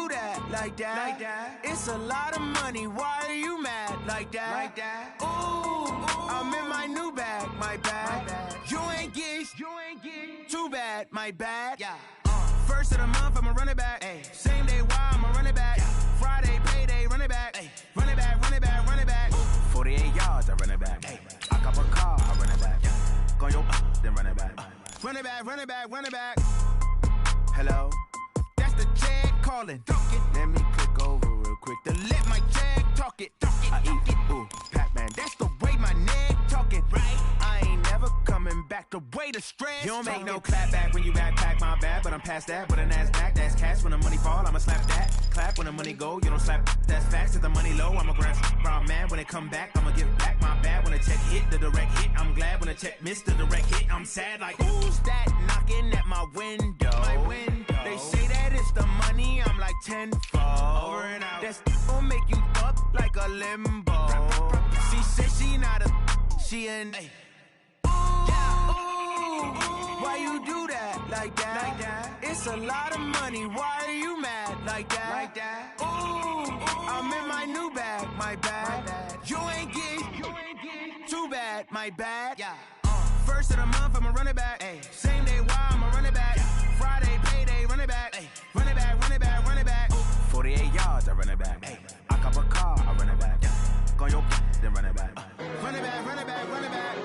do that like that? It's a lot of money. Why are you mad like that? Ooh, I'm in my new bag, my bad. You ain't get too bad, my bad. Yeah. First of the month, I'ma run it back. Ay. Same day, why I'ma run it back. Friday, payday, run it back. Ay. Run it back, run it back, run it back. 48 yards, I run it back. Ay. I cop a car, I run it back. Go yo, then run it back. Run it back, run it back, run it back. Hello, that's the jag calling. Let me click over real quick to let my jag talk it. I eat it, ooh, Pac-Man. That's the way my neck talking. Right, I ain't never coming back. The way the stress. You don't make no clap back when you backpack, my bad, but I'm past that. With a NASDAQ, that's cash. When the money fall, I'ma slap that. Clap when the money go, you don't slap. That's facts. If the money low, I'ma grab brown man. When it come back, I'ma give back my bad. When the check hit, the direct hit. I'm glad when the check missed the direct hit. I'm sad like who's that knocking at my window? My window. They say that it's the money. I'm like tenfold. Over and out. That's gon' make you up like a limbo. She said she not a. She an. Why you do that like that? It's a lot of money. Why are you mad like that? Ooh, I'm in my new bag, my bad. You ain't get too bad, my bad. Yeah. First of the month, I'ma run it back. Ay. Same day, why I'ma run it back. Friday, payday, run it back. Ay. Run it back, run it back, run it back. 48 yards, I run it back. Ay. I cop a car, I run it back. Go yo, then run it back. Run it back, run it back, run it back.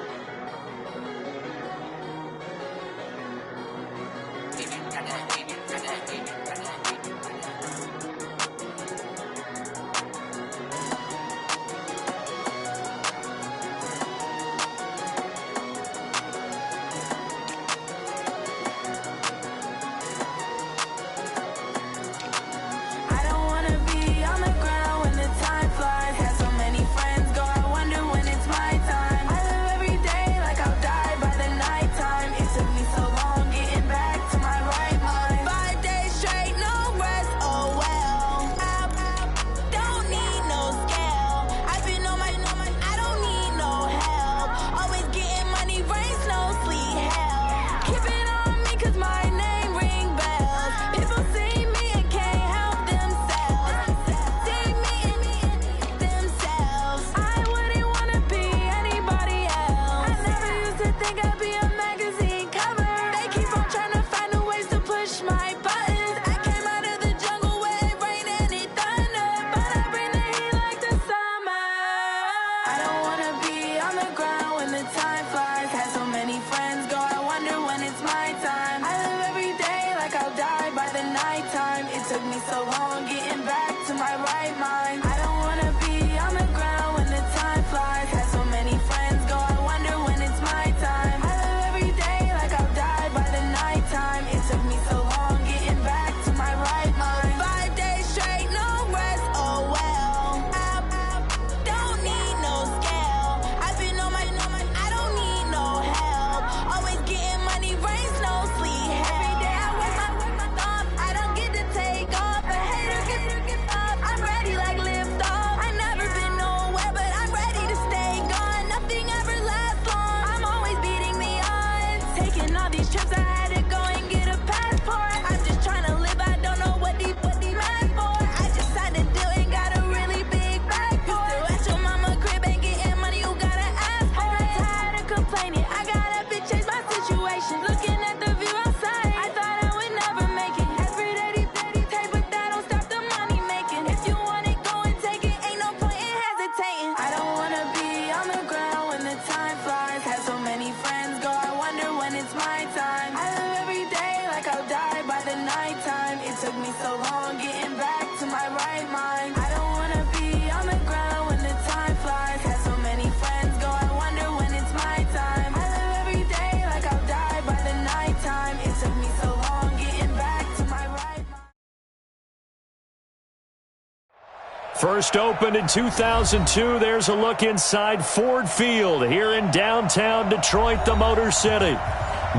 First opened in 2002, there's a look inside Ford Field here in downtown Detroit, the Motor City.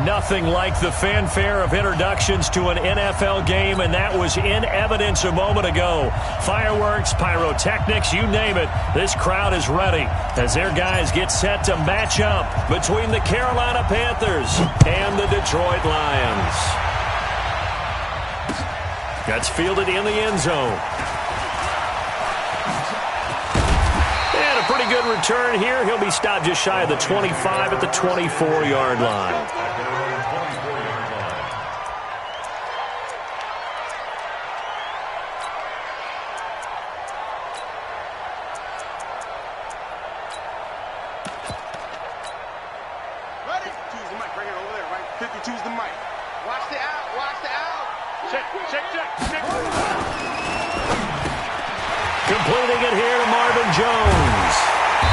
Nothing like the fanfare of introductions to an NFL game, and that was in evidence a moment ago. Fireworks, pyrotechnics, you name it. This crowd is ready as their guys get set to match up between the Carolina Panthers and the Detroit Lions. That's fielded in the end zone. And a pretty good return here. He'll be stopped just shy of the 25 at the 24-yard line. Completing it here to Marvin Jones.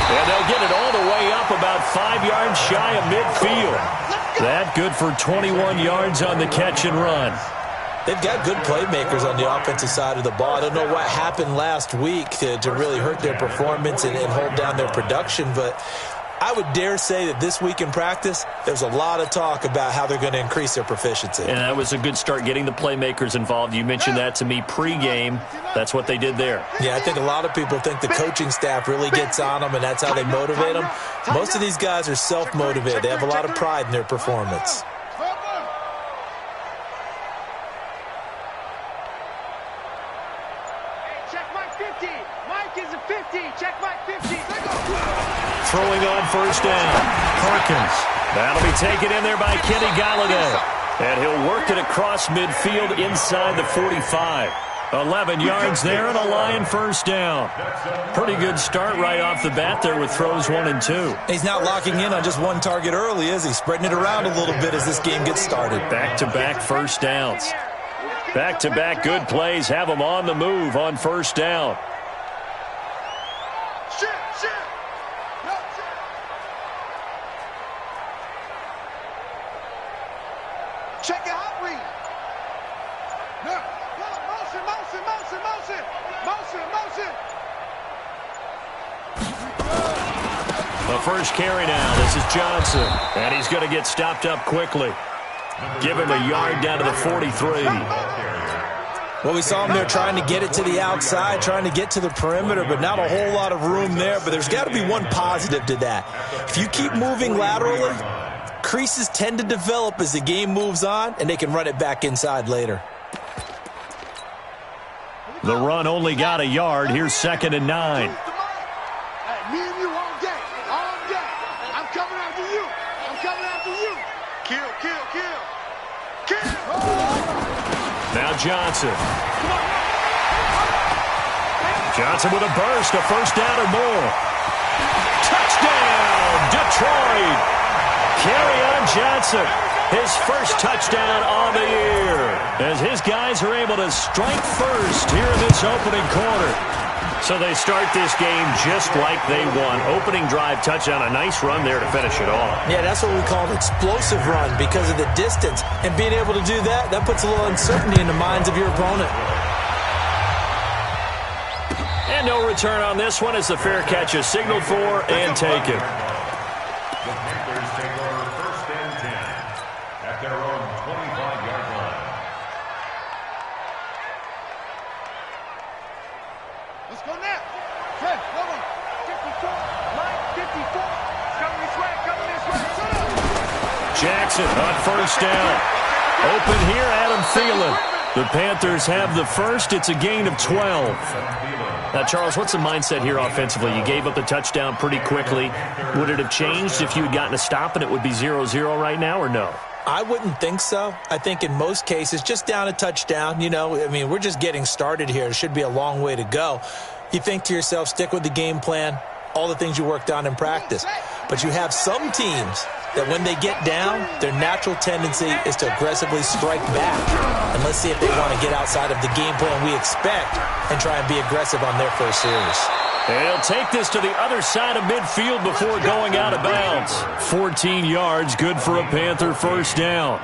And they'll get it all the way up about 5 yards shy of midfield. That good for 21 yards on the catch and run. They've got good playmakers on the offensive side of the ball. I don't know what happened last week to really hurt their performance and hold down their production, but I would dare say that this week in practice, there's a lot of talk about how they're going to increase their proficiency. And that was a good start getting the playmakers involved. You mentioned that to me pregame. That's what they did there. Yeah, I think a lot of people think the coaching staff really gets on them, and that's how they motivate them. Most of these guys are self-motivated. They have a lot of pride in their performance. Throwing on first down. Perkins. That'll be taken in there by Kenny Galladay. And he'll work it across midfield inside the 45. 11 yards there and a Lion first down. Pretty good start right off the bat there with throws 1 and 2. He's not locking in on just one target early, is he? Spreading it around a little bit as this game gets started. Back-to-back first downs. Back-to-back good plays have them on the move on first down. Check your hot read. Motion. The first carry now. This is Johnson. And he's going to get stopped up quickly. Give him a yard down to the 43. Well, we saw him there trying to get it to the outside, trying to get to the perimeter, but not a whole lot of room there. But there's got to be one positive to that. If you keep moving laterally, creases tend to develop as the game moves on, and they can run it back inside later. The run only got a yard. Here's 2nd and 9. Me and you all day. I'm coming after you. Kill. Now Johnson. Johnson with a burst, a first down or more. Touchdown, Detroit. Kerryon Johnson, his first touchdown on the year, as his guys are able to strike first here in this opening quarter. So they start this game just like they won. Opening drive touchdown, a nice run there to finish it off. Yeah, that's what we call an explosive run because of the distance. And being able to do that, that puts a little uncertainty in the minds of your opponent. And no return on this one as the fair catch is signaled for and taken. Jackson on first down. Open here, Adam Thielen. The Panthers have the first. It's a gain of 12. Now, Charles, what's the mindset here offensively? You gave up the touchdown pretty quickly. Would it have changed if you had gotten a stop and it would be 0-0 right now, or no? I wouldn't think so. I think in most cases, just down a touchdown, we're just getting started here. It should be a long way to go. You think to yourself, stick with the game plan, all the things you worked on in practice. But you have some teams that when they get down, their natural tendency is to aggressively strike back. And let's see if they want to get outside of the game plan we expect and try and be aggressive on their first series. And he'll take this to the other side of midfield before going out of bounds. 14 yards, good for a Panther first down.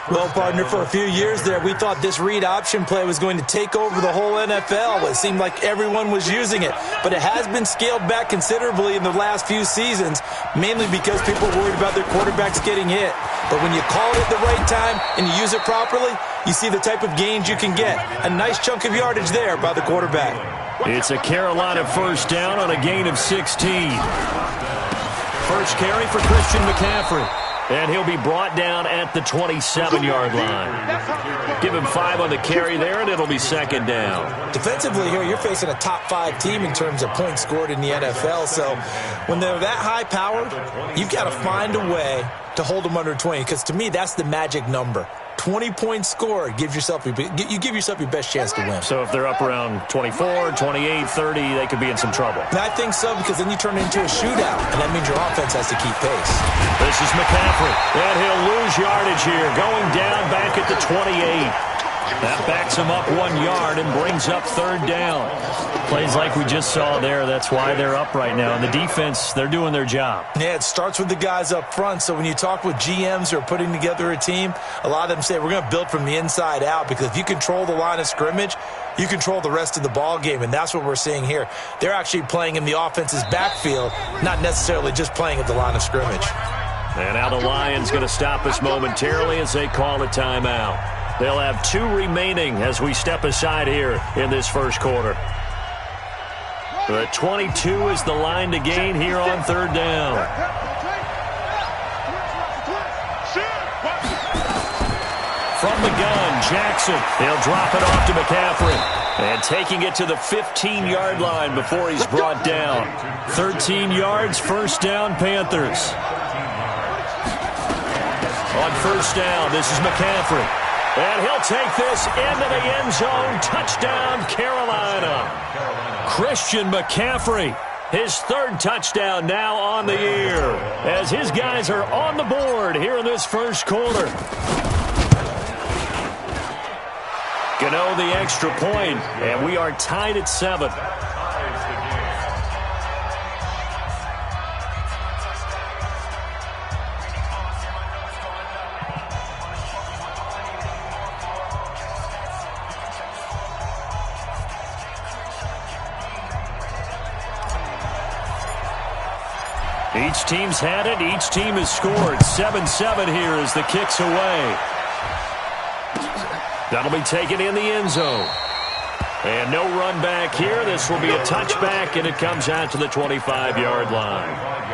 Well, partner, for a few years there, we thought this read option play was going to take over the whole NFL. It seemed like everyone was using it. But it has been scaled back considerably in the last few seasons, mainly because people are worried about their quarterbacks getting hit. But when you call it at the right time and you use it properly, you see the type of gains you can get. A nice chunk of yardage there by the quarterback. It's a Carolina first down on a gain of 16. First carry for Christian McCaffrey. And he'll be brought down at the 27-yard line. Give him 5 on the carry there, and it'll be second down. Defensively here, you're facing a top-5 team in terms of points scored in the NFL. So when they're that high-powered, you've got to find a way to hold them under 20, because to me, that's the magic number. 20 points scored, you give yourself your best chance to win. So if they're up around 24, 28, 30, they could be in some trouble. And I think so, because then you turn it into a shootout, and that means your offense has to keep pace. This is McCaffrey, and he'll lose yardage here, going down back at the 28. That backs him up 1 yard and brings up third down. Plays like we just saw there. That's why they're up right now. And the defense, they're doing their job. Yeah, it starts with the guys up front. So when you talk with GMs who are putting together a team, a lot of them say we're going to build from the inside out, because if you control the line of scrimmage, you control the rest of the ball game, and that's what we're seeing here. They're actually playing in the offense's backfield, not necessarily just playing at the line of scrimmage. And now the Lions going to stop us momentarily as they call a timeout. They'll have 2 remaining as we step aside here in this first quarter. The 22 is the line to gain here on third down. From the gun, Jackson. He'll drop it off to McCaffrey. And taking it to the 15-yard line before he's brought down. 13 yards, first down, Panthers. On first down, this is McCaffrey. And he'll take this into the end zone. Touchdown, Carolina. Christian McCaffrey, his 3rd touchdown now on the year, as his guys are on the board here in this first quarter. Gano the extra point, and we are tied at 7. Each team's had it. Each team has scored. 7-7 here as the kick's away. That'll be taken in the end zone. And no run back here. This will be a touchback, and it comes out to the 25-yard line.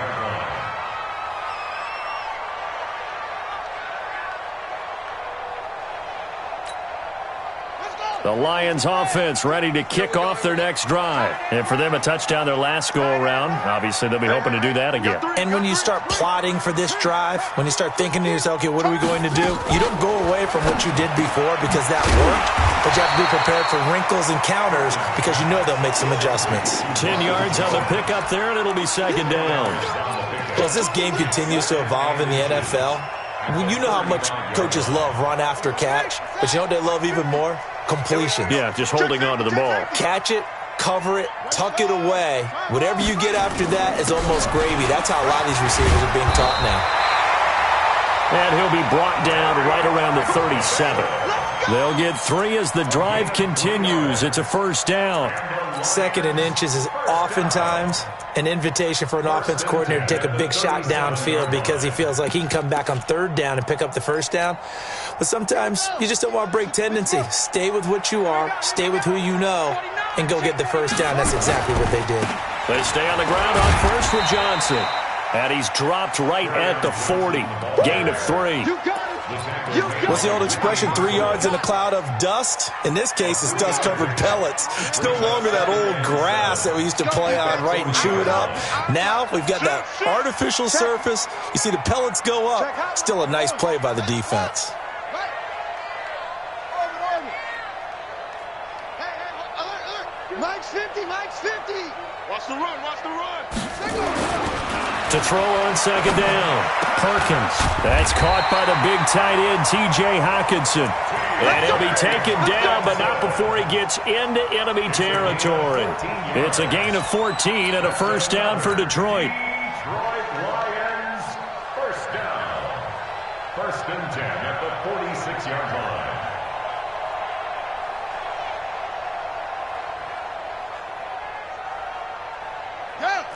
The Lions offense ready to kick off their next drive. And for them, a touchdown their last go-around. Obviously, they'll be hoping to do that again. And when you start plotting for this drive, when you start thinking to yourself, okay, what are we going to do? You don't go away from what you did before because that worked, but you have to be prepared for wrinkles and counters because you know they'll make some adjustments. 10 yards on the pickup there, and it'll be second down. Well, as this game continues to evolve in the NFL, you know how much coaches love run after catch, but you know what they love even more? Completion. Yeah, just holding on to the ball. Catch it, cover it, tuck it away. Whatever you get after that is almost gravy. That's how a lot of these receivers are being taught now. And he'll be brought down right around the 37. They'll get 3 as the drive continues. It's a first down. 2nd and inches is oftentimes an invitation for an offense coordinator to take a big shot downfield because he feels like he can come back on 3rd down and pick up the first down. But sometimes you just don't want to break tendency. Stay with what you are, stay with who you know, and go get the first down. That's exactly what they did. They stay on the ground on first with Johnson. And he's dropped right at the 40. Gain of 3. What's the old expression, 3 yards in a cloud of dust? In this case, it's dust-covered pellets. It's no longer that old grass that we used to play on, right, and chew it up. Now we've got that artificial surface. You see the pellets go up. Still a nice play by the defense. Mike's 50, Mike's 50. Watch the run, watch the run. To throw on second down, Perkins. That's caught by the big tight end, T.J. Hockenson. And he'll be taken down, but not before he gets into enemy territory. It's a gain of 14 and a first down for Detroit. Detroit Lions, first down. 1st and 10 at the 46-yard line.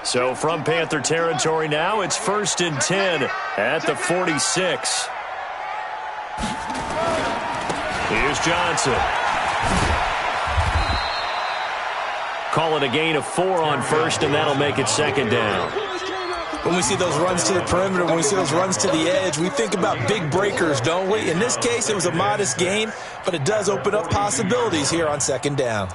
So from Panther territory now, it's 1st and 10 at the 46. Here's Johnson. Call it a gain of 4 on first, and that'll make it second down. When we see those runs to the perimeter, when we see those runs to the edge, we think about big breakers, don't we? In this case, it was a modest gain, but it does open up possibilities here on second down.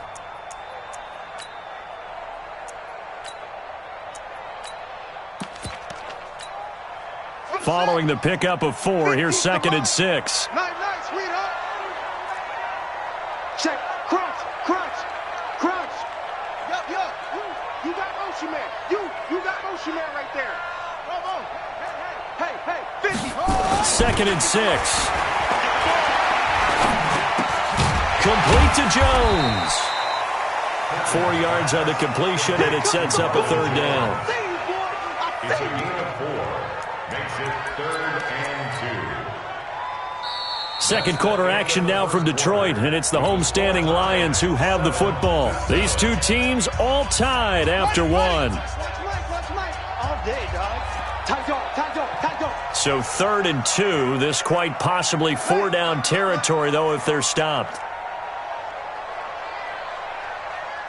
Following the pickup of 4, here's 2nd and 6. Nice, sweetheart. Check. Crunch. Yup. You got motion man. You got motion man right there. Come on. Hey, 50. 2nd and 6. Complete to Jones. 4 yards on the completion, and it sets up a 3rd down. It's a gain of 4. Makes it 3rd and 2. Second quarter action now from Detroit, and it's the homestanding Lions who have the football. These two teams all tied after 1. All day, dog. Tight. So 3rd and 2. This quite possibly 4-down territory, though, if they're stopped.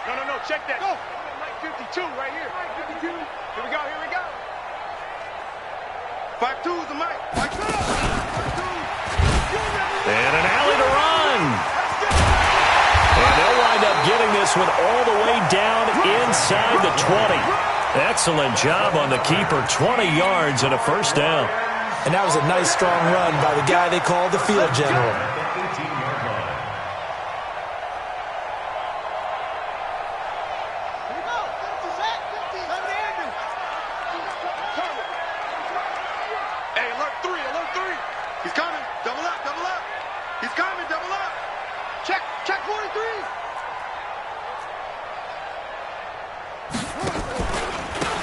No. Check that. Go. Mike 52 right here. Mike 52. Here we go. 5-2 is the mic. 5-2. And an alley to run. And they'll wind up getting this one all the way down inside the 20. Excellent job on the keeper. 20 yards and a 1st down. And that was a nice, strong run by the guy they called the field general.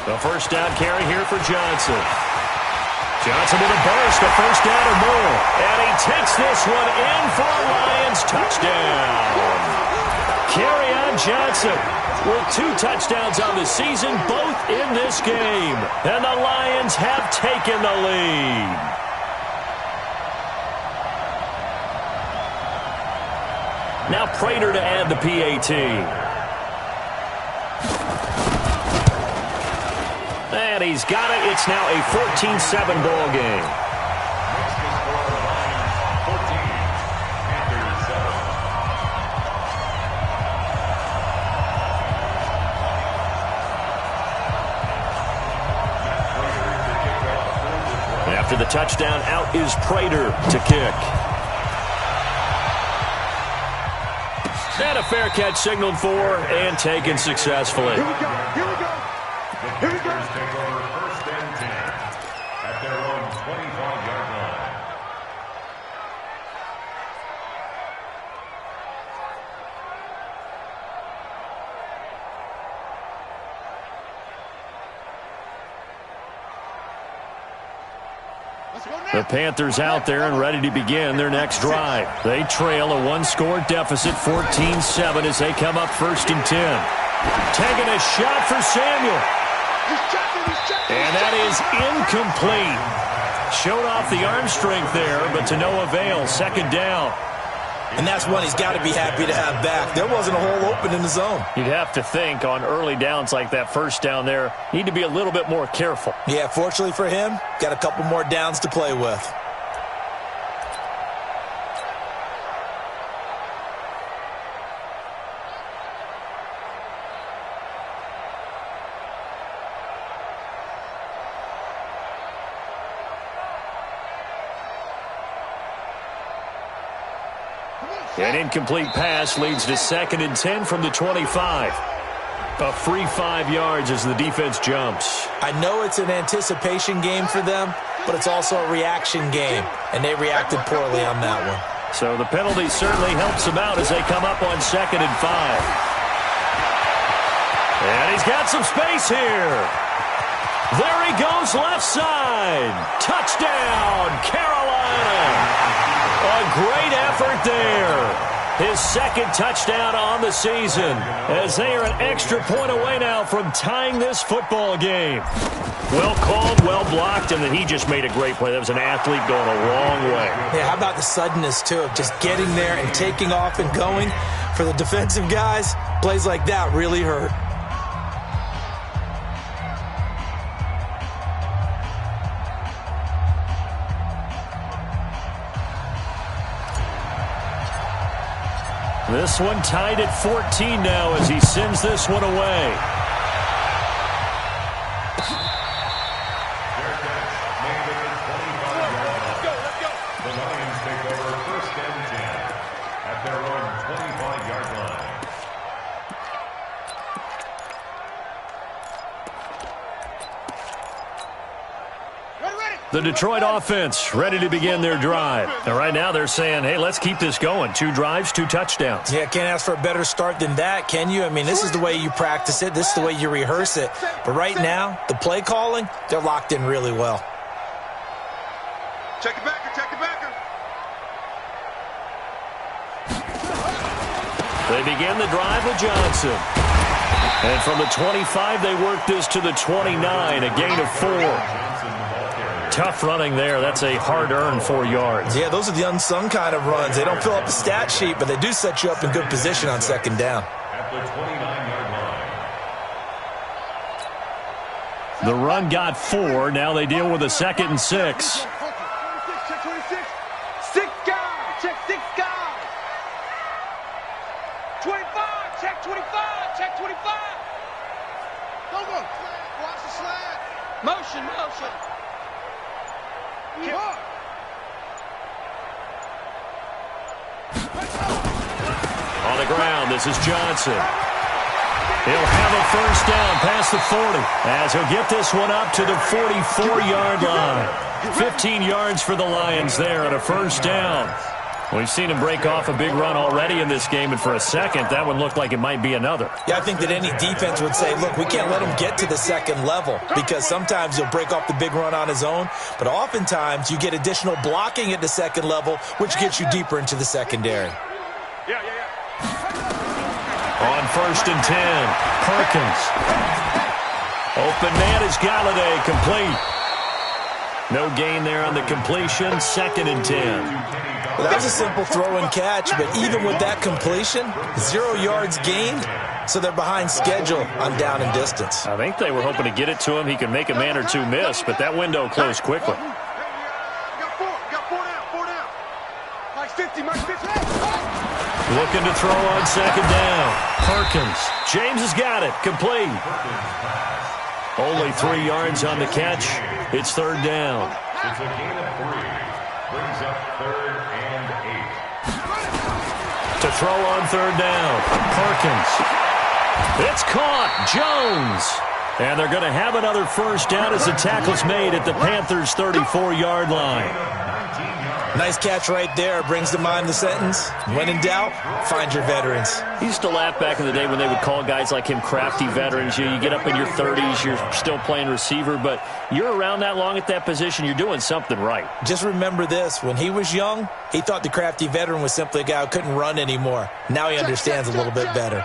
The 1st down carry here for Johnson. Johnson with a burst, a 1st down or more. And he takes this one in for a Lions touchdown. Kerryon Johnson with 2 touchdowns on the season, both in this game. And the Lions have taken the lead. Now Prater to add the PAT. And he's got it. It's now a 14-7 ball game. After the touchdown, out is Prater to kick. And a fair catch signaled for and taken successfully. Here we go. The Packers take over 1st and 10 at their own 25-yard line. The Panthers out there and ready to begin their next drive. They trail a 1-score deficit, 14-7, as they come up 1st and 10. Taking a shot for Samuel. And that is incomplete. Showed off the arm strength there, but to no avail. 2nd down. And that's one he's got to be happy to have back. There wasn't a hole open in the zone. You'd have to think on early downs like that 1st down there, need to be a little bit more careful. Yeah, fortunately for him, got a couple more downs to play with. An incomplete pass leads to 2nd and 10 from the 25. A free 5 yards as the defense jumps. I know it's an anticipation game for them, but it's also a reaction game, and they reacted poorly on that one. So the penalty certainly helps them out as they come up on 2nd and 5. And he's got some space here. There he goes, left side. Touchdown, Carolina. A great effort there. His 2nd touchdown on the season as they are an extra point away now from tying this football game. Well called, well blocked, and then he just made a great play. That was an athlete going a long way. Yeah, how about the suddenness, too, of just getting there and taking off and going? For the defensive guys, plays like that really hurt. This one tied at 14 now as he sends this one away. The Lions take over 1st and 10 at their own 25-yard line. The Detroit offense ready to begin their drive. And right now they're saying, hey, let's keep this going. 2 drives, 2 touchdowns. Yeah, can't ask for a better start than that, can you? I mean, this is the way you practice it. This is the way you rehearse it. But right now, the play calling, they're locked in really well. Check it backer, check it backer. They begin the drive with Johnson. And from the 25, they work this to the 29, a gain of 4. Tough running there. That's a hard-earned 4 yards. Yeah, those are the unsung kind of runs. They don't fill up the stat sheet, but they do set you up in good position on 2nd down. At the 29-yard line. The run got 4. Now they deal with a 2nd and 6. Check 26. 6 guys. Check 6 guys. 25. Check 25. Check 25. Go. Watch the slide. Motion. Keep up. On the ground, this is Johnson. He'll have a 1st down past the 40 as he'll get this one up to the 44-yard line. 15 yards for the Lions there and a 1st down. We've seen him break off a big run already in this game, and for a second, that one looked like it might be another. Yeah, I think that any defense would say, look, we can't let him get to the 2nd level because sometimes he'll break off the big run on his own, but oftentimes you get additional blocking at the 2nd level, which gets you deeper into the secondary. Yeah. On 1st and 10, Perkins. Open man is Galladay, complete. No gain there on the completion, 2nd and 10. Well, that was a simple throw and catch, but even with that completion, 0 yards gained, so they're behind schedule on down and distance. I think they were hoping to get it to him. He could make a man or 2 miss, but that window closed quickly. Got 4 down. Mike 50. Looking to throw on 2nd down. Perkins. James has got it. Complete. Only 3 yards on the catch. It's 3rd down. It's a gain of 3. Brings up 3rd and 8. To throw on 3rd down. Perkins. It's caught. Jones. And they're going to have another 1st down as the tackle's made at the Panthers' 34-yard line. Nice catch right there. Brings to mind the sentence, when in doubt, find your veterans. He used to laugh back in the day when they would call guys like him crafty veterans. You get up in your 30s, you're still playing receiver, but you're around that long at that position, you're doing something right. Just remember this. When he was young, he thought the crafty veteran was simply a guy who couldn't run anymore. Now he understands a little bit better.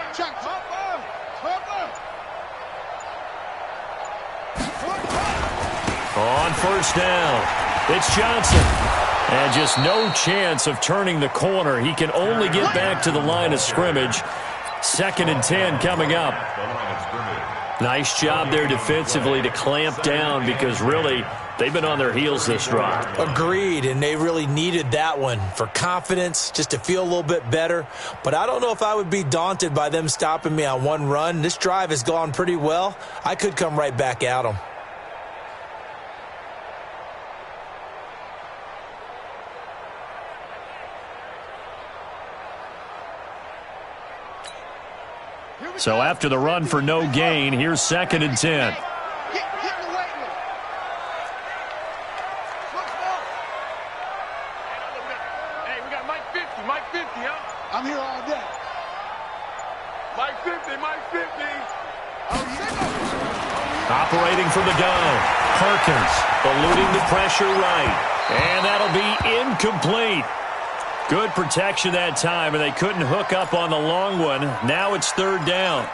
On 1st down, it's Johnson. And just no chance of turning the corner. He can only get back to the line of scrimmage. 2nd and 10 coming up. Nice job there defensively to clamp down because really they've been on their heels this drive. Agreed, and they really needed that one for confidence, just to feel a little bit better. But I don't know if I would be daunted by them stopping me on one run. This drive has gone pretty well. I could come right back at them. So after the run for no gain, here's 2nd and 10. Hey, we got Mike 50, huh? I'm here all day. Mike 50. Operating from the gun. Perkins eluding the pressure right. And that'll be incomplete. Good protection that time, and they couldn't hook up on the long one. Now it's 3rd down. I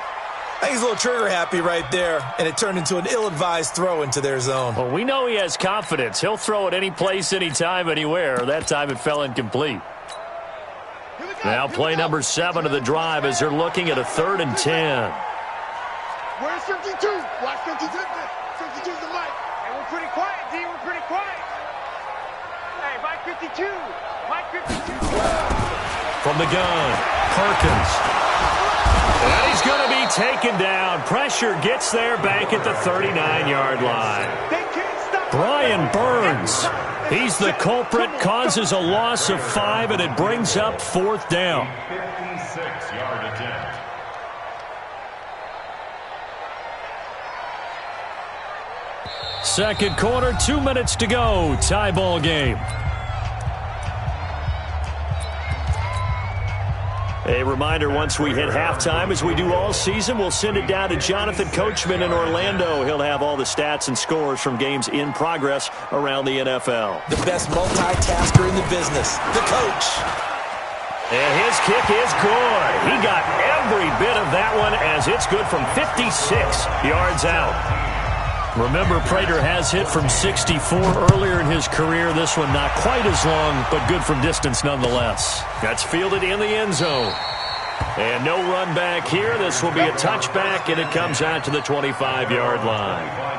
think he's a little trigger happy right there, and it turned into an ill-advised throw into their zone. Well, we know he has confidence. He'll throw it any place, anytime, anywhere. That time it fell incomplete. Now play number 7 of the drive as they're looking at a 3rd and 10. Where's 52? Watch 52. 52's the mic. Hey, we're pretty quiet, D. We're pretty quiet. Hey, Mike 52. Mike 52. From the gun, Perkins. And he's going to be taken down. Pressure gets there back at the 39-yard line. Brian Burns, he's the culprit, causes a loss of 5, and it brings up 4th down. 56-yard attempt. Second quarter, 2 minutes to go. Tie ball game. A reminder, once we hit halftime, as we do all season, we'll send it down to Jonathan Coachman in Orlando. He'll have all the stats and scores from games in progress around the NFL. The best multitasker in the business, the coach. And his kick is good. He got every bit of that one as it's good from 56 yards out. Remember, Prater has hit from 64 earlier in his career. This one not quite as long, but good from distance nonetheless. That's fielded in the end zone. And no run back here. This will be a touchback, and it comes out to the 25-yard line.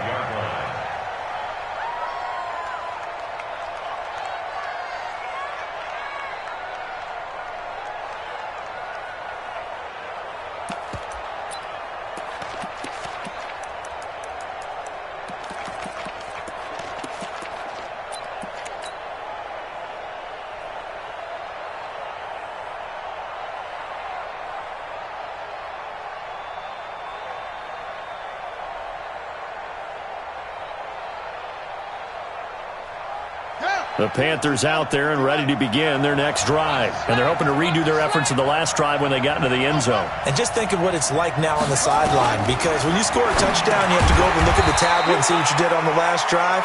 The Panthers out there and ready to begin their next drive. And they're hoping to redo their efforts in the last drive when they got into the end zone. And just think of what it's like now on the sideline, because when you score a touchdown, you have to go over and look at the tablet and see what you did on the last drive.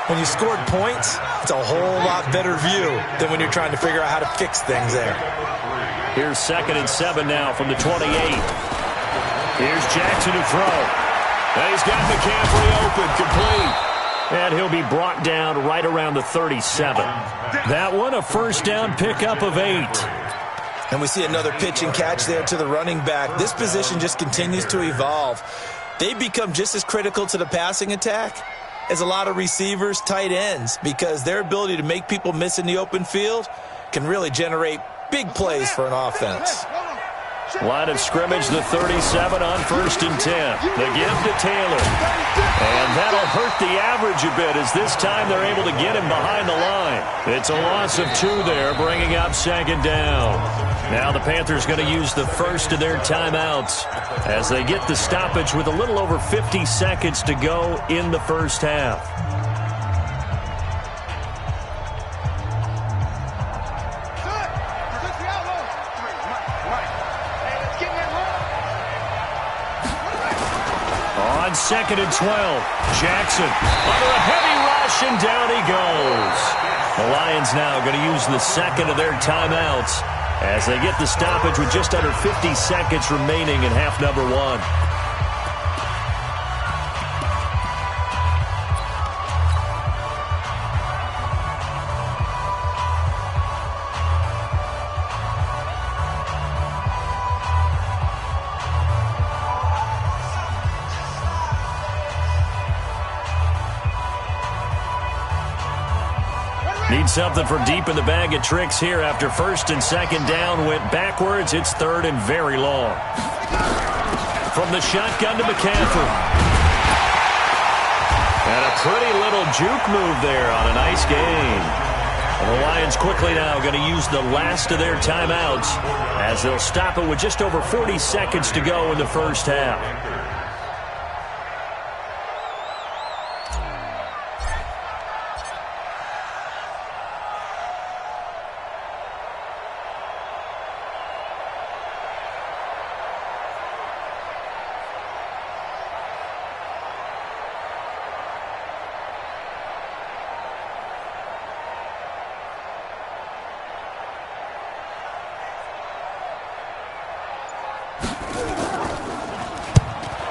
When you scored points, it's a whole lot better view than when you're trying to figure out how to fix things there. Here's 2nd and 7 now from the 28. Here's Jackson to throw. And he's got McCaffrey open, complete. And he'll be brought down right around the 37. That one, a first down pickup of 8. And we see another pitch and catch there to the running back. This position just continues to evolve. They've become just as critical to the passing attack as a lot of receivers, tight ends, because their ability to make people miss in the open field can really generate big plays for an offense. Line of scrimmage, the 37 on 1st and 10. The give to Taylor. And that'll hurt the average a bit as this time they're able to get him behind the line. It's a loss of 2 there, bringing up 2nd down. Now the Panthers going to use the first of their timeouts as they get the stoppage with a little over 50 seconds to go in the first half. On 2nd and 12, Jackson under a heavy rush, and down he goes. The Lions now going to use the second of their timeouts as they get the stoppage with just under 50 seconds remaining in half number 1. Need something from deep in the bag of tricks here after 1st and 2nd down went backwards. It's 3rd and very long. From the shotgun to McCaffrey. And a pretty little juke move there on a nice gain. And the Lions quickly now going to use the last of their timeouts as they'll stop it with just over 40 seconds to go in the first half.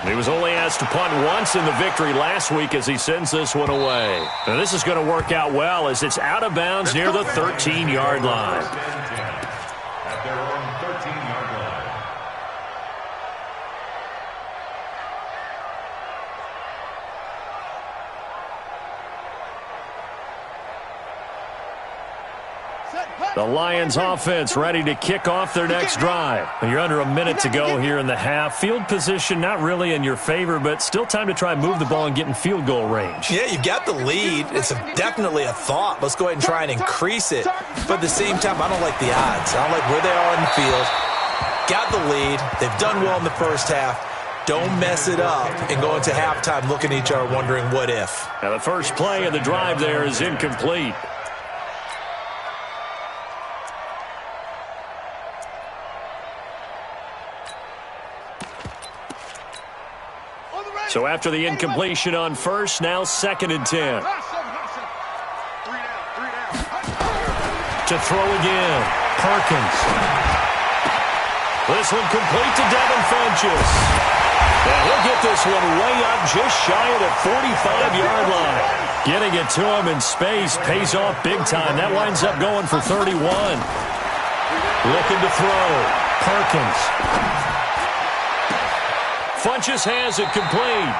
He was only asked to punt once in the victory last week as he sends this one away. Now this is going to work out well as it's out of bounds near the 13-yard line. At their own 13-yard line. The Lions offense ready to kick off their next drive. You're under a minute to go here in the half. Field position not really in your favor, but still time to try and move the ball and get in field goal range. Yeah, you've got the lead. It's definitely a thought. Let's go ahead and try and increase it. But at the same time, I don't like the odds. I don't like where they are in the field. Got the lead. They've done well in the first half. Don't mess it up and go into halftime looking at each other wondering what if. Now the first play of the drive there is incomplete. So after the incompletion on first, now 2nd and 10. To throw again, Perkins. This one complete to Devin Funchess. And he'll get this one way up just shy of the 45-yard line. Getting it to him in space pays off big time. That winds up going for 31. Looking to throw, Perkins. Funchess has it complete.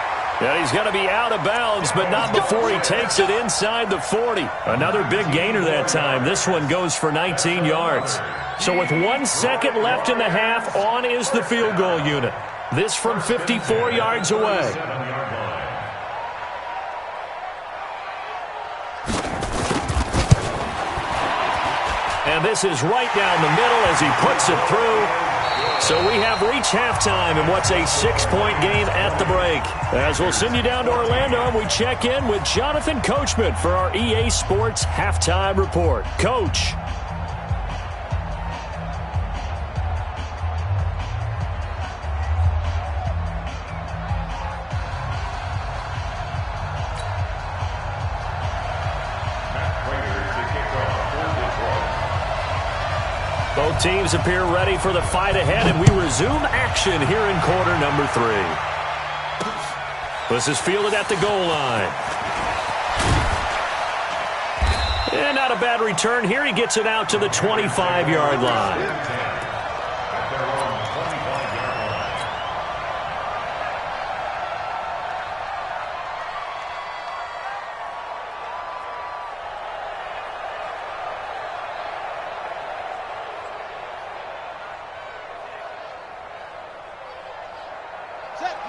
And he's going to be out of bounds, but not before he takes it inside the 40. Another big gainer that time. This one goes for 19 yards. So with 1 second left in the half, on is the field goal unit. This from 54 yards away. And this is right down the middle as he puts it through. So we have reached halftime in what's a 6-point game at the break. As we'll send you down to Orlando, we check in with Jonathan Coachman for our EA Sports Halftime Report. Coach. Both teams appear ready for the fight ahead, and we resume action here in quarter number 3. This is fielded at the goal line. And not a bad return here. He gets it out to the 25-yard line.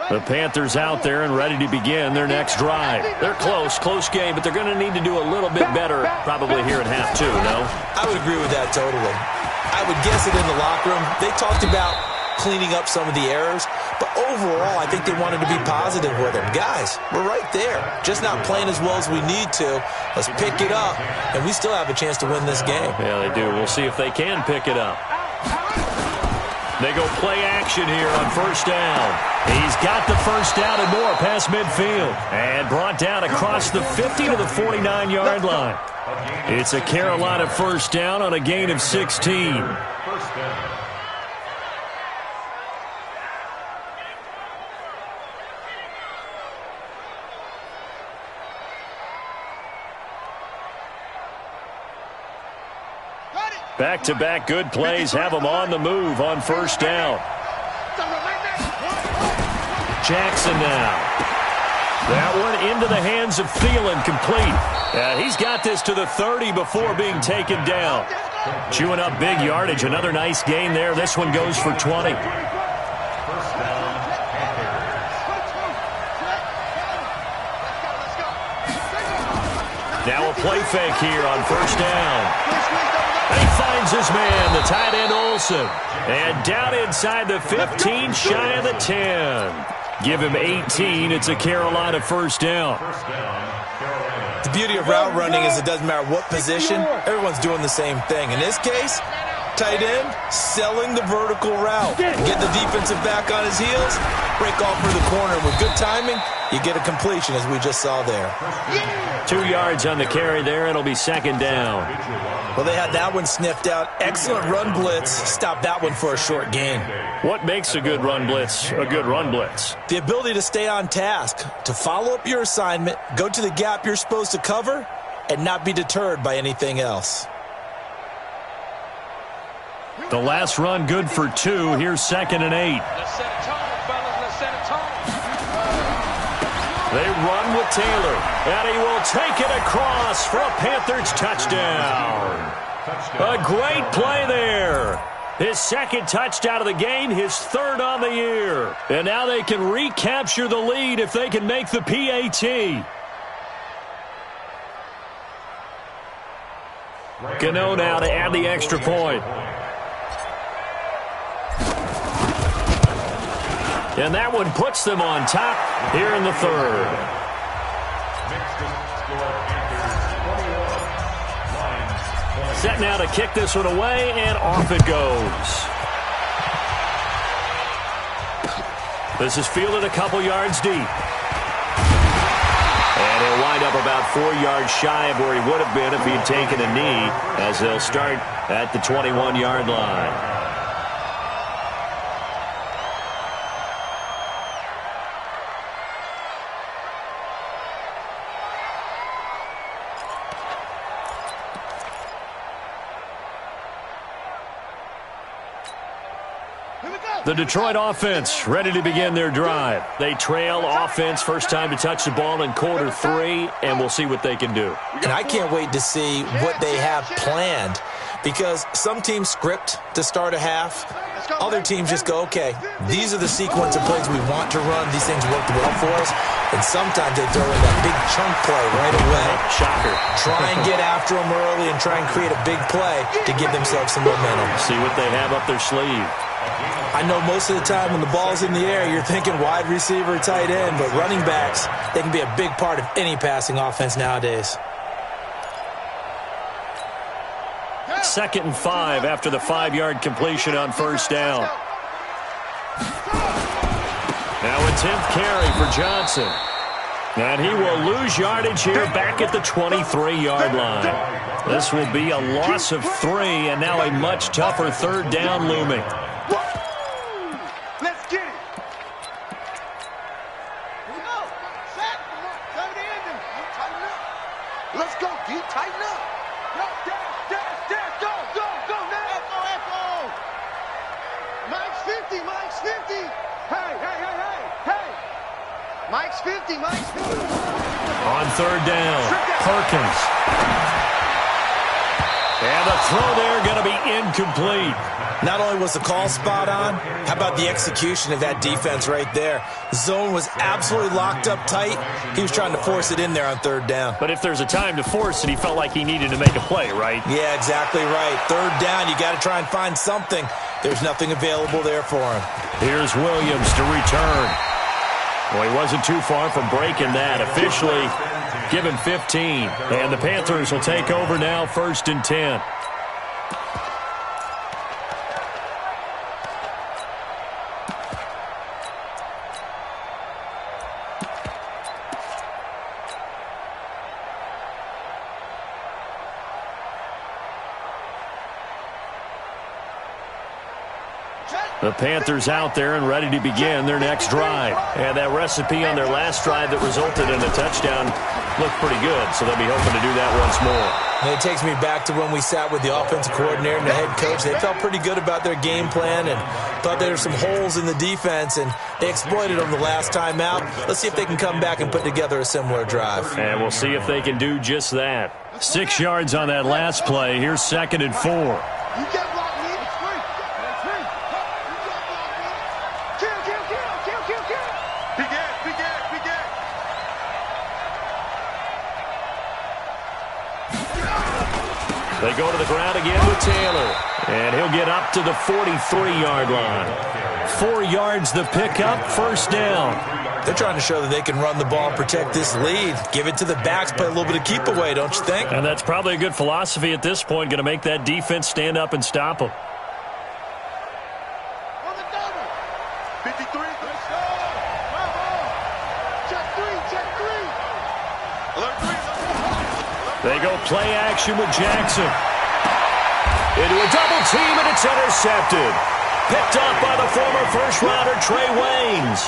The Panthers out there and ready to begin their next drive. They're close game, but they're going to need to do a little bit better probably here in half 2, no? I would agree with that totally. I would guess it in the locker room. They talked about cleaning up some of the errors, but overall I think they wanted to be positive with them. Guys, we're right there. Just not playing as well as we need to. Let's pick it up, and we still have a chance to win this game. Yeah, they do. We'll see if they can pick it up. They go play action here on first down. He's got the first down and more past midfield. And brought down across the 50 to the 49-yard line. It's a Carolina first down on a gain of 16. First down. Back-to-back good plays have them on the move on first down. Jackson now. That one into the hands of Thielen, complete. He's got this to the 30 before being taken down. Chewing up big yardage. Another nice gain there. This one goes for 20. Now a play fake here on first down. He finds his man, the tight end Olsen. And down inside the 15, shy of the 10. Give him 18. It's a Carolina first down. The beauty of route running is it doesn't matter what position, everyone's doing the same thing. In this case, tight end selling the vertical route. Get the defensive back on his heels, break off for the corner. With good timing, you get a completion as we just saw there. 2 yards on the carry there. It'll be second down. Well, they had that one sniffed out. Excellent run blitz. Stop that one for a short gain. What makes a good run blitz a good run blitz? The ability to stay on task, to follow up your assignment, go to the gap you're supposed to cover, and not be deterred by anything else. The last run good for 2. Here's 2nd and 8. Let's set a tone, fellas. Let's set a tone. They run with Taylor, and he will take it across for a Panthers touchdown. Touchdown. A great play there. His second touchdown of the game, his third on the year. And now they can recapture the lead if they can make the PAT. Gano now to add the extra point. And that one puts them on top here in the third. Set now to kick this one away, and off it goes. This is fielded a couple yards deep. And he'll wind up about 4 yards shy of where he would have been if he'd taken a knee, as they'll start at the 21-yard line. The Detroit offense ready to begin their drive. They trail offense, first time to touch the ball in quarter 3, and we'll see what they can do. And I can't wait to see what they have planned, because some teams script to start a half. Other teams just go, okay, these are the sequence of plays we want to run. These things worked well for us. And sometimes they throw in that big chunk play right away. Shocker. Try and get after them early and try and create a big play to give themselves some momentum. See what they have up their sleeve. I know most of the time when the ball's in the air, you're thinking wide receiver, tight end, but running backs, they can be a big part of any passing offense nowadays. 2nd and 5 after the 5-yard completion on first down. Now a 10th carry for Johnson. And he will lose yardage here back at the 23-yard line. This will be a loss of 3, and now a much tougher third down looming. Let's get it. Here we go. Set. Come to end him. Tighten up. Let's go, D. Tighten up. Go, dash. Go now. Echo. Mike's 50. Hey. Mike's 50. On third down, Perkins. And the throw there going to be incomplete. Not only was the call spot on, how about the execution of that defense right there? Zone was absolutely locked up tight. He was trying to force it in there on third down. But if there's a time to force it, he felt like he needed to make a play, right? Yeah, exactly right. Third down, you got to try and find something. There's nothing available there for him. Here's Williams to return. Well, he wasn't too far from breaking that. Officially given 15. And the Panthers will take over now, 1st and 10. The Panthers out there and ready to begin their next drive. And that recipe on their last drive that resulted in a touchdown looked pretty good, so they'll be hoping to do that once more. And it takes me back to when we sat with the offensive coordinator and the head coach. They felt pretty good about their game plan and thought there were some holes in the defense, and they exploited them the last time out. Let's see if they can come back and put together a similar drive. And we'll see if they can do just that. 6 yards on that last play. Here's 2nd and 4. You get block me. It's free. Kill. Big ass. They go to the ground again with Taylor. And he'll get up to the 43-yard line. 4 yards the pickup, 1st down. They're trying to show that they can run the ball and protect this lead. Give it to the backs, play a little bit of keep away, don't you think? And that's probably a good philosophy at this point, going to make that defense stand up and stop them. On the double. 53. Let's go. Check three. Alert 3. They go play action with Jackson. Into a double team, and it's intercepted. Picked up by the former first-rounder Trey Waynes.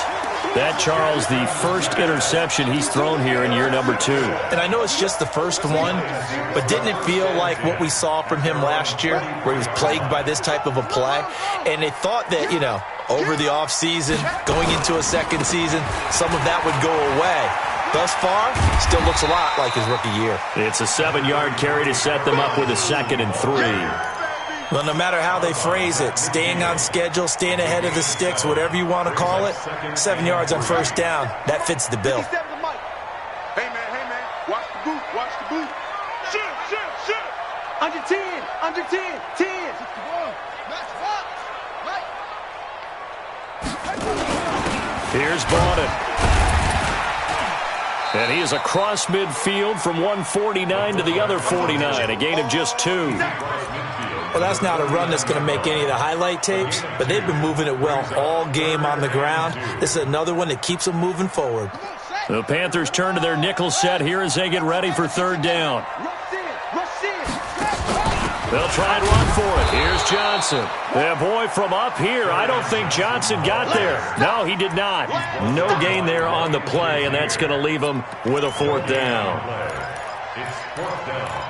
That, Charles, the first interception he's thrown here in year number 2. And I know it's just the first one, but didn't it feel like what we saw from him last year, where he was plagued by this type of a play? And they thought that, over the offseason, going into a second season, some of that would go away. Thus far, still looks a lot like his rookie year. It's a 7-yard carry to set them up with a 2nd and 3. Well, no matter how they phrase it, staying on schedule, staying ahead of the sticks, whatever you want to call it, 7 yards on first down, that fits the bill. Hey, man, watch the boot, watch the boot. Shoot. Under 10, 10. Here's Bowden. And he is across midfield from one 49 to the other 49, a gain of just 2. Well, that's not a run that's going to make any of the highlight tapes, but they've been moving it well all game on the ground. This is another one that keeps them moving forward. The Panthers turn to their nickel set here as they get ready for 3rd down. They'll try and run for it. Here's Johnson. Yeah, boy, from up here, I don't think Johnson got there. No, he did not. No gain there on the play, and that's going to leave him with a 4th down. It's 4th down.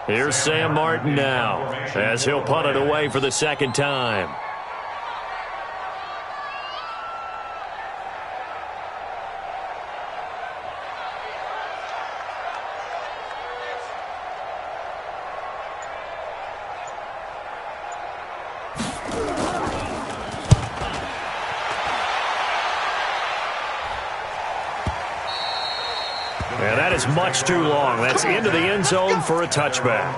Here's Sam Martin now as he'll punt it away for the 2nd time. And that is much too long. That's into the end zone for a touchback.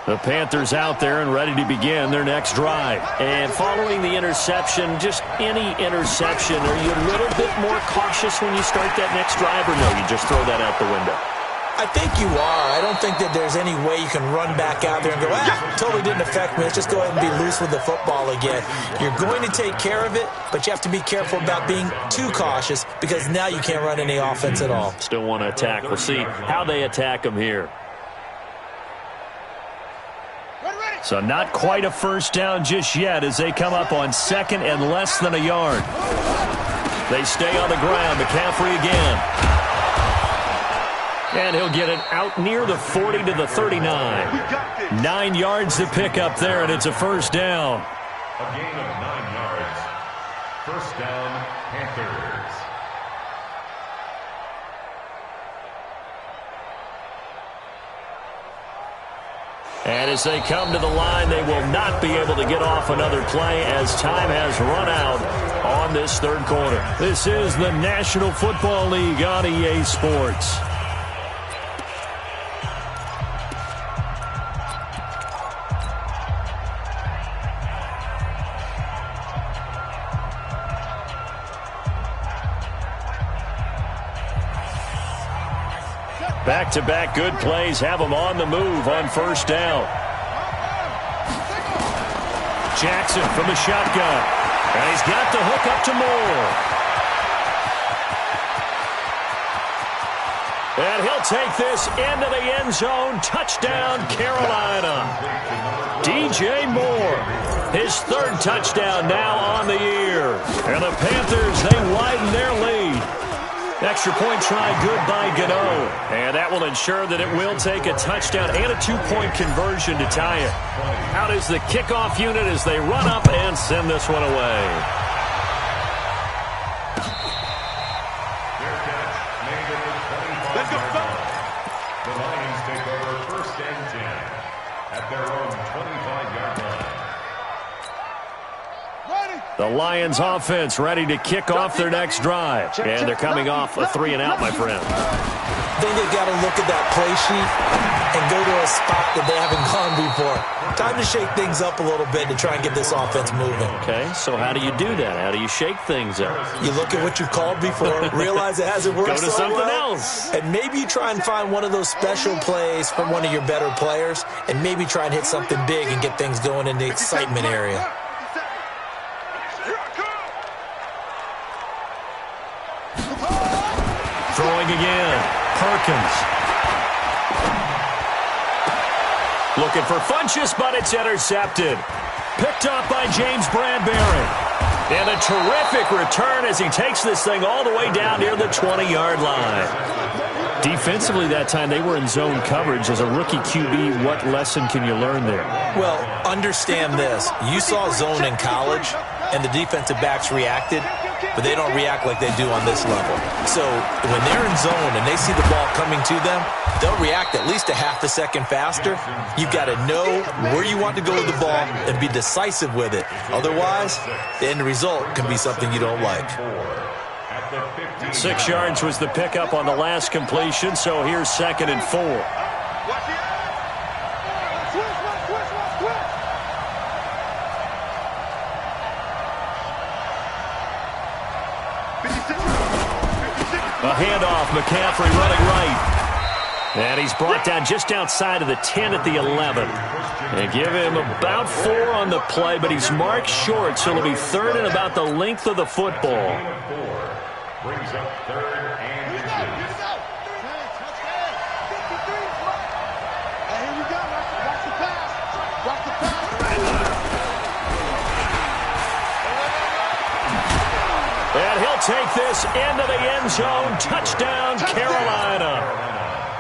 The Panthers out there and ready to begin their next drive. And following the interception, just any interception, are you a little bit more cautious when you start that next drive, or no, you just throw that out the window? I think you are. I don't think that there's any way you can run back out there and go, totally didn't affect me. Let's just go ahead and be loose with the football again. You're going to take care of it, but you have to be careful about being too cautious because now you can't run any offense at all. Still want to attack. We'll see how they attack them here. So not quite a first down just yet as they come up on 2nd and less than a yard. They stay on the ground. McCaffrey again. And he'll get it out near the 40 to the 39. 9 yards to pick up there, and it's a first down. A gain of 9 yards. First down, Panthers. And as they come to the line, they will not be able to get off another play as time has run out on this 3rd quarter. This is the National Football League on EA Sports. Back-to-back good plays have them on the move on first down. Jackson from the shotgun. And he's got the hook up to Moore. And he'll take this into the end zone. Touchdown, Carolina. DJ Moore, his 3rd touchdown now on the year. And the Panthers, they widen their lead. Extra point try good by Gano. And that will ensure that it will take a touchdown and a 2-point conversion to tie it. Out is the kickoff unit as they run up and send this one away. Their catch made at the 25-yard line. The Lions take over 1st and 10 at their own 25-yard line. The Lions offense ready to kick off their next drive. And they're coming off a 3-and-out, my friend. I think they've got to look at that play sheet and go to a spot that they haven't gone before. Time to shake things up a little bit to try and get this offense moving. Okay, so how do you do that? How do you shake things up? You look at what you've called before, realize it hasn't worked Go to so something well, else. and maybe you try and find one of those special plays from one of your better players, and maybe try and hit something big and get things going in the excitement area. Throwing again. Perkins. Looking for Funchess, but it's intercepted. Picked up by James Bradbury. And a terrific return as he takes this thing all the way down near the 20-yard line. Defensively that time, they were in zone coverage. As a rookie QB, what lesson can you learn there? Well, understand this. You saw zone in college, and the defensive backs reacted, but they don't react like they do on this level. So when they're in zone and they see the ball coming to them, they'll react at least a half a second faster. You've got to know where you want to go with the ball and be decisive with it. Otherwise, the end result can be something you don't like. 6 yards was the pickup on the last completion, so here's 2nd and 4. A handoff, McCaffrey running right. And he's brought down just outside of the 10 at the 11. They give him about 4 on the play, but he's marked short, so it'll be 3rd and about the length of the football. Brings up 3rd and 2. Here we go. Watch the pass. Watch the pass. And he'll take this into the end zone. Touchdown, Carolina.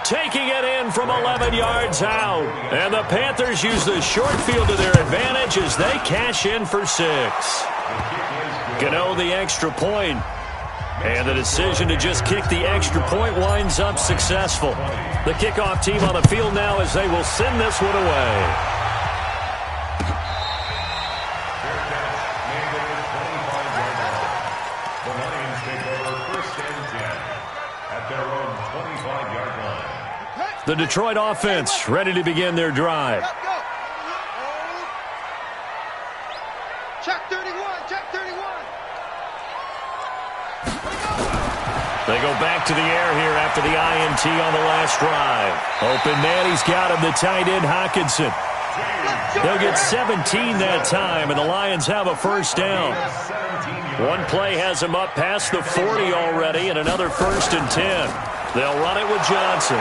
Taking it in from 11 yards out. And the Panthers use the short field to their advantage as they cash in for 6. Gano the extra point. And the decision to just kick the extra point winds up successful. The kickoff team on the field now as they will send this one away. The Detroit offense ready to begin their drive. Check 31, check 31. They go back to the air here after the INT on the last drive. Open man, he's got him, the tight end, Hockenson. They'll get 17 that time, and the Lions have a first down. One play has him up past the 40 already, and another 1st and 10. They'll run it with Johnson.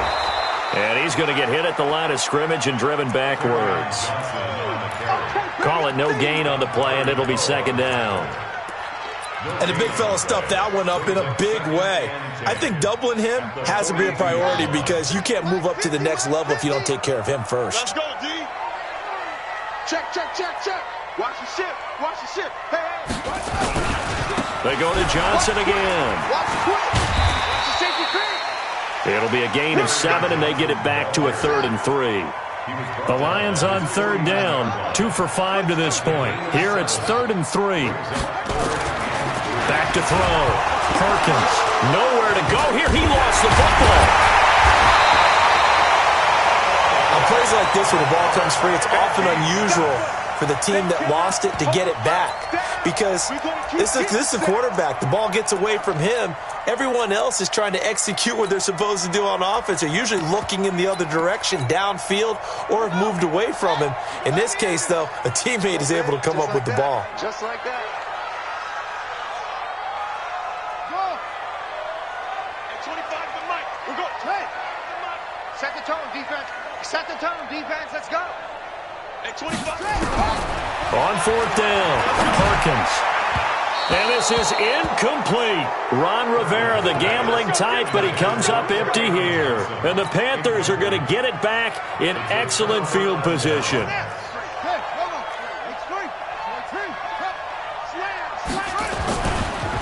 And he's going to get hit at the line of scrimmage and driven backwards. Call it no gain on the play, and it'll be 2nd down. And the big fella stuffed that one up in a big way. I think doubling him has to be a priority because you can't move up to the next level if you don't take care of him first. Let's go, D. Check, check, check, check. Watch the ship. Watch the ship. Hey, They go to Johnson again. watch the quick. Watch the safety creep. It'll be a gain of 7, and they get it back to a 3rd and 3. The Lions on 3rd down, 2 for 5 to this point. Here it's 3rd and 3. Back to throw. Perkins, nowhere to go here. He lost the football. On plays like this where the ball comes free, it's often unusual for the team that lost it to get it back. Because this is a quarterback. The ball gets away from him. Everyone else is trying to execute what they're supposed to do on offense. They're usually looking in the other direction, downfield, or have moved away from him. In this case, though, a teammate is able to come up with the ball. Just like that. Go. Hey, 25 for Mike. We're going. Hey. Set the tone, defense. Set the tone, defense. Let's go. Hey, 25. On 4th down, Perkins. And this is incomplete. Ron Rivera, the gambling type, but he comes up empty here. And the Panthers are going to get it back in excellent field position.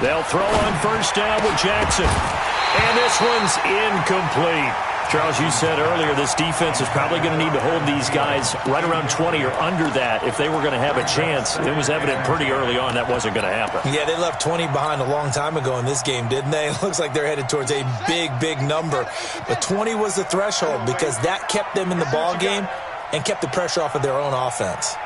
They'll throw on 1st down with Jackson. And this one's incomplete. Charles, you said earlier this defense is probably going to need to hold these guys right around 20 or under that if they were going to have a chance. It was evident pretty early on that wasn't going to happen. Yeah, they left 20 behind a long time ago in this game, didn't they? It looks like they're headed towards a big, big number. But 20 was the threshold because that kept them in the ball game and kept the pressure off of their own offense.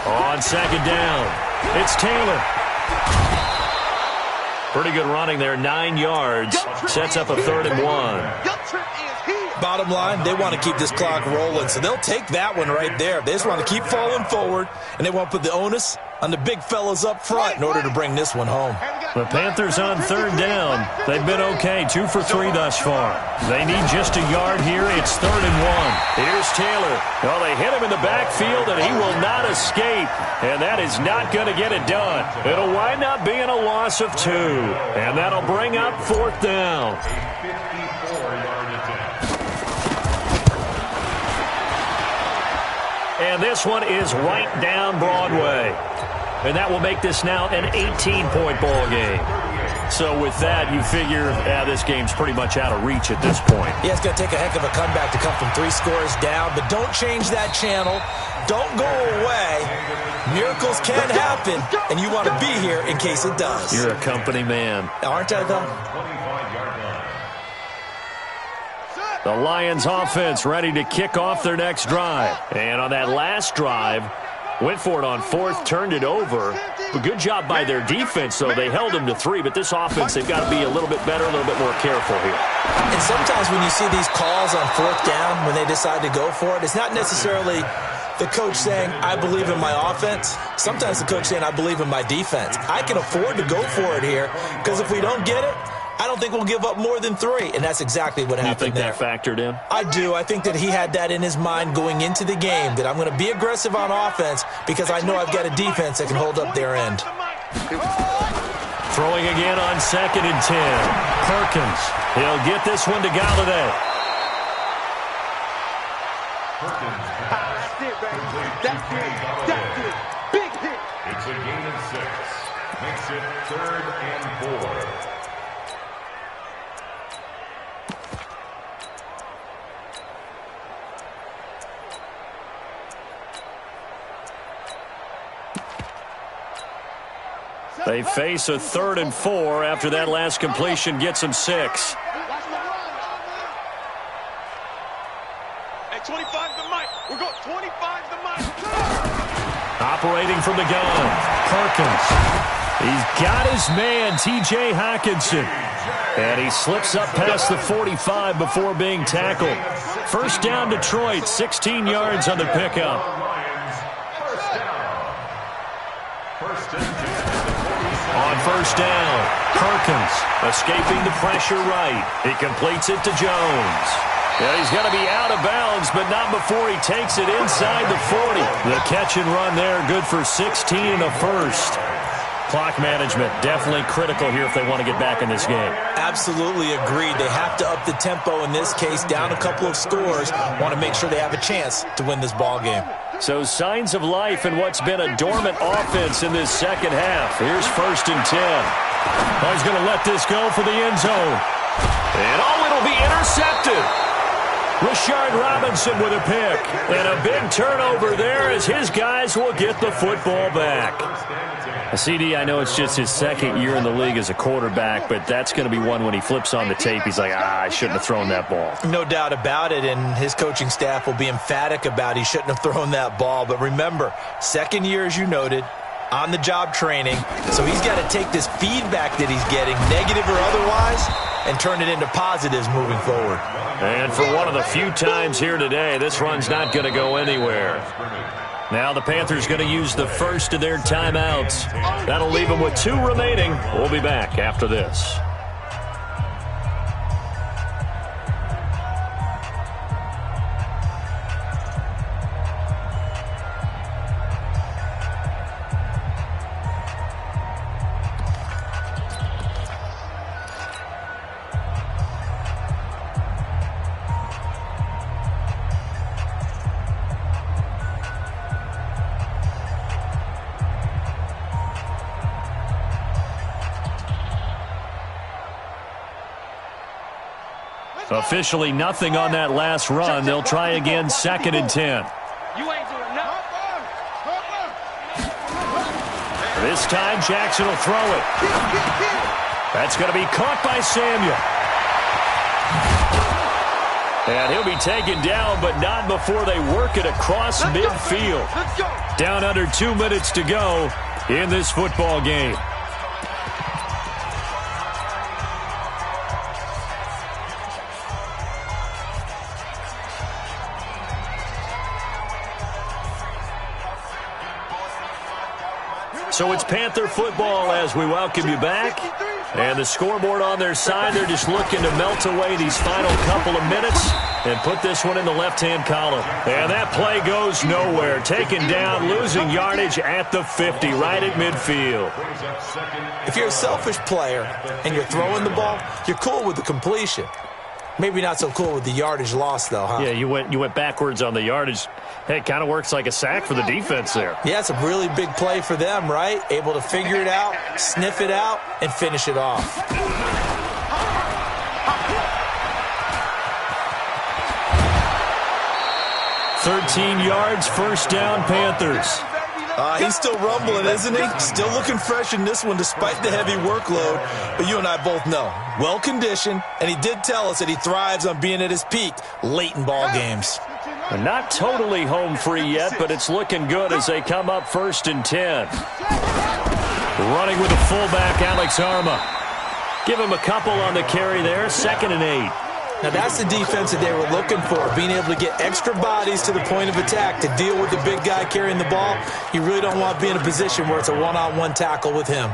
On 2nd down, it's Taylor. Pretty good running there, 9 yards. Sets up a 3rd and 1. Bottom line, they want to keep this clock rolling, so they'll take that one right there. They just want to keep falling forward, and they want to put the onus on the big fellas up front in order to bring this one home. The Panthers on third down. They've been okay, 2 for 3 thus far. They need just a yard here. It's 3rd and 1. Here's Taylor. Well, they hit him in the backfield, and he will not escape. And that is not going to get it done. It'll wind up being a loss of 2. And that'll bring up 4th down. A 54-yard attempt. And this one is right down Broadway. And that will make this now an 18-point ball game. So with that, you figure this game's pretty much out of reach at this point. Yeah, it's going to take a heck of a comeback to come from 3 scores down, but don't change that channel. Don't go away. Miracles can happen, and you want to be here in case it does. You're a company man. Aren't I, though? 25-yard line. The Lions offense ready to kick off their next drive. And on that last drive, went for it on 4th, turned it over. But good job by their defense, though. They held them to 3, but this offense, they've got to be a little bit better, a little bit more careful here. And sometimes when you see these calls on 4th down, when they decide to go for it, it's not necessarily the coach saying, I believe in my offense. Sometimes the coach saying, I believe in my defense. I can afford to go for it here, because if we don't get it, I don't think we'll give up more than 3, and that's exactly what happened there. You think that factored in? I do. I think that he had that in his mind going into the game, that I'm going to be aggressive on offense because I know I've got a defense that can hold up their end. Throwing again on 2nd and 10. Perkins. He'll get this one to Galladay. That's it, baby. That's it. Big hit. It's a gain of 6. Makes it 3rd and 4. They face a 3rd and 4 after that last completion gets them 6. Hey, 25's the mic. We're going 25's the mic. Operating from the gun, Perkins. He's got his man, T.J. Hockenson. And he slips up past the 45 before being tackled. 1st down, Detroit, 16 yards on the pickup. On 1st down, Perkins escaping the pressure right. He completes it to Jones. Yeah, he's going to be out of bounds, but not before he takes it inside the 40. The catch and run there, good for 16 and a first. Clock management, definitely critical here if they want to get back in this game. Absolutely agreed. They have to up the tempo in this case, down a couple of scores. Want to make sure they have a chance to win this ball game. So signs of life in what's been a dormant offense in this second half. Here's 1st and 10. Oh, he's going to let this go for the end zone. And it'll be intercepted. Rashard Robinson with a pick. And a big turnover there as his guys will get the football back. CD, I know it's just his 2nd year in the league as a quarterback, but that's going to be one when he flips on the tape. He's like, I shouldn't have thrown that ball. No doubt about it, and his coaching staff will be emphatic about he shouldn't have thrown that ball. But remember, 2nd year, as you noted, on-the-job training. So he's got to take this feedback that he's getting, negative or otherwise, and turn it into positives moving forward. And for one of the few times here today, this run's not going to go anywhere. Now the Panthers going to use the first of their timeouts. That'll leave them with 2 remaining. We'll be back after this. Officially nothing on that last run. They'll try again 2nd and 10. You ain't doing nothing. This time Jackson will throw it. That's going to be caught by Samuel. And he'll be taken down, but not before they work it across midfield. Down under 2 minutes to go in this football game. So it's Panther football as we welcome you back. And the scoreboard on their side, they're just looking to melt away these final couple of minutes and put this one in the left-hand column. And that play goes nowhere. Taken down, losing yardage at the 50, right at midfield. If you're a selfish player and you're throwing the ball, you're cool with the completion. Maybe not so cool with the yardage loss, though, huh? Yeah, you went backwards on the yardage. Hey, it kind of works like a sack for the defense there. Yeah, it's a really big play for them, right? Able to figure it out, sniff it out, and finish it off. 13 yards, first down, Panthers. He's still rumbling, isn't he? Still looking fresh in this one despite the heavy workload. But you and I both know, well-conditioned, and he did tell us that he thrives on being at his peak late in ball games. Not totally home free yet, but it's looking good as they come up 1st and 10. Running with the fullback, Alex Arma. Give him a couple on the carry there, 2nd and 8. Now that's the defense that they were looking for, being able to get extra bodies to the point of attack to deal with the big guy carrying the ball. You really don't want to be in a position where it's a one-on-one tackle with him.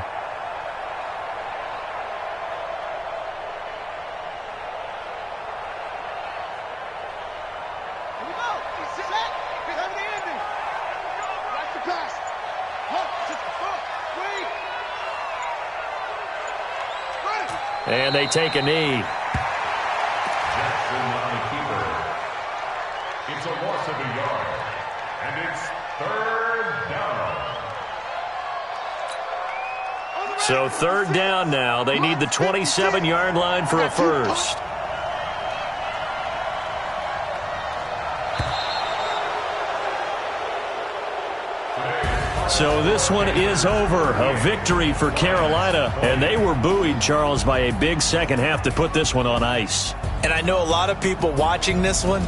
And they take a knee. It's a loss of a yard, and it's 3rd down. So 3rd down now. They need the 27-yard line for a first. So this one is over. A victory for Carolina. And they were buoyed, Charles, by a big second half to put this one on ice. And I know a lot of people watching this one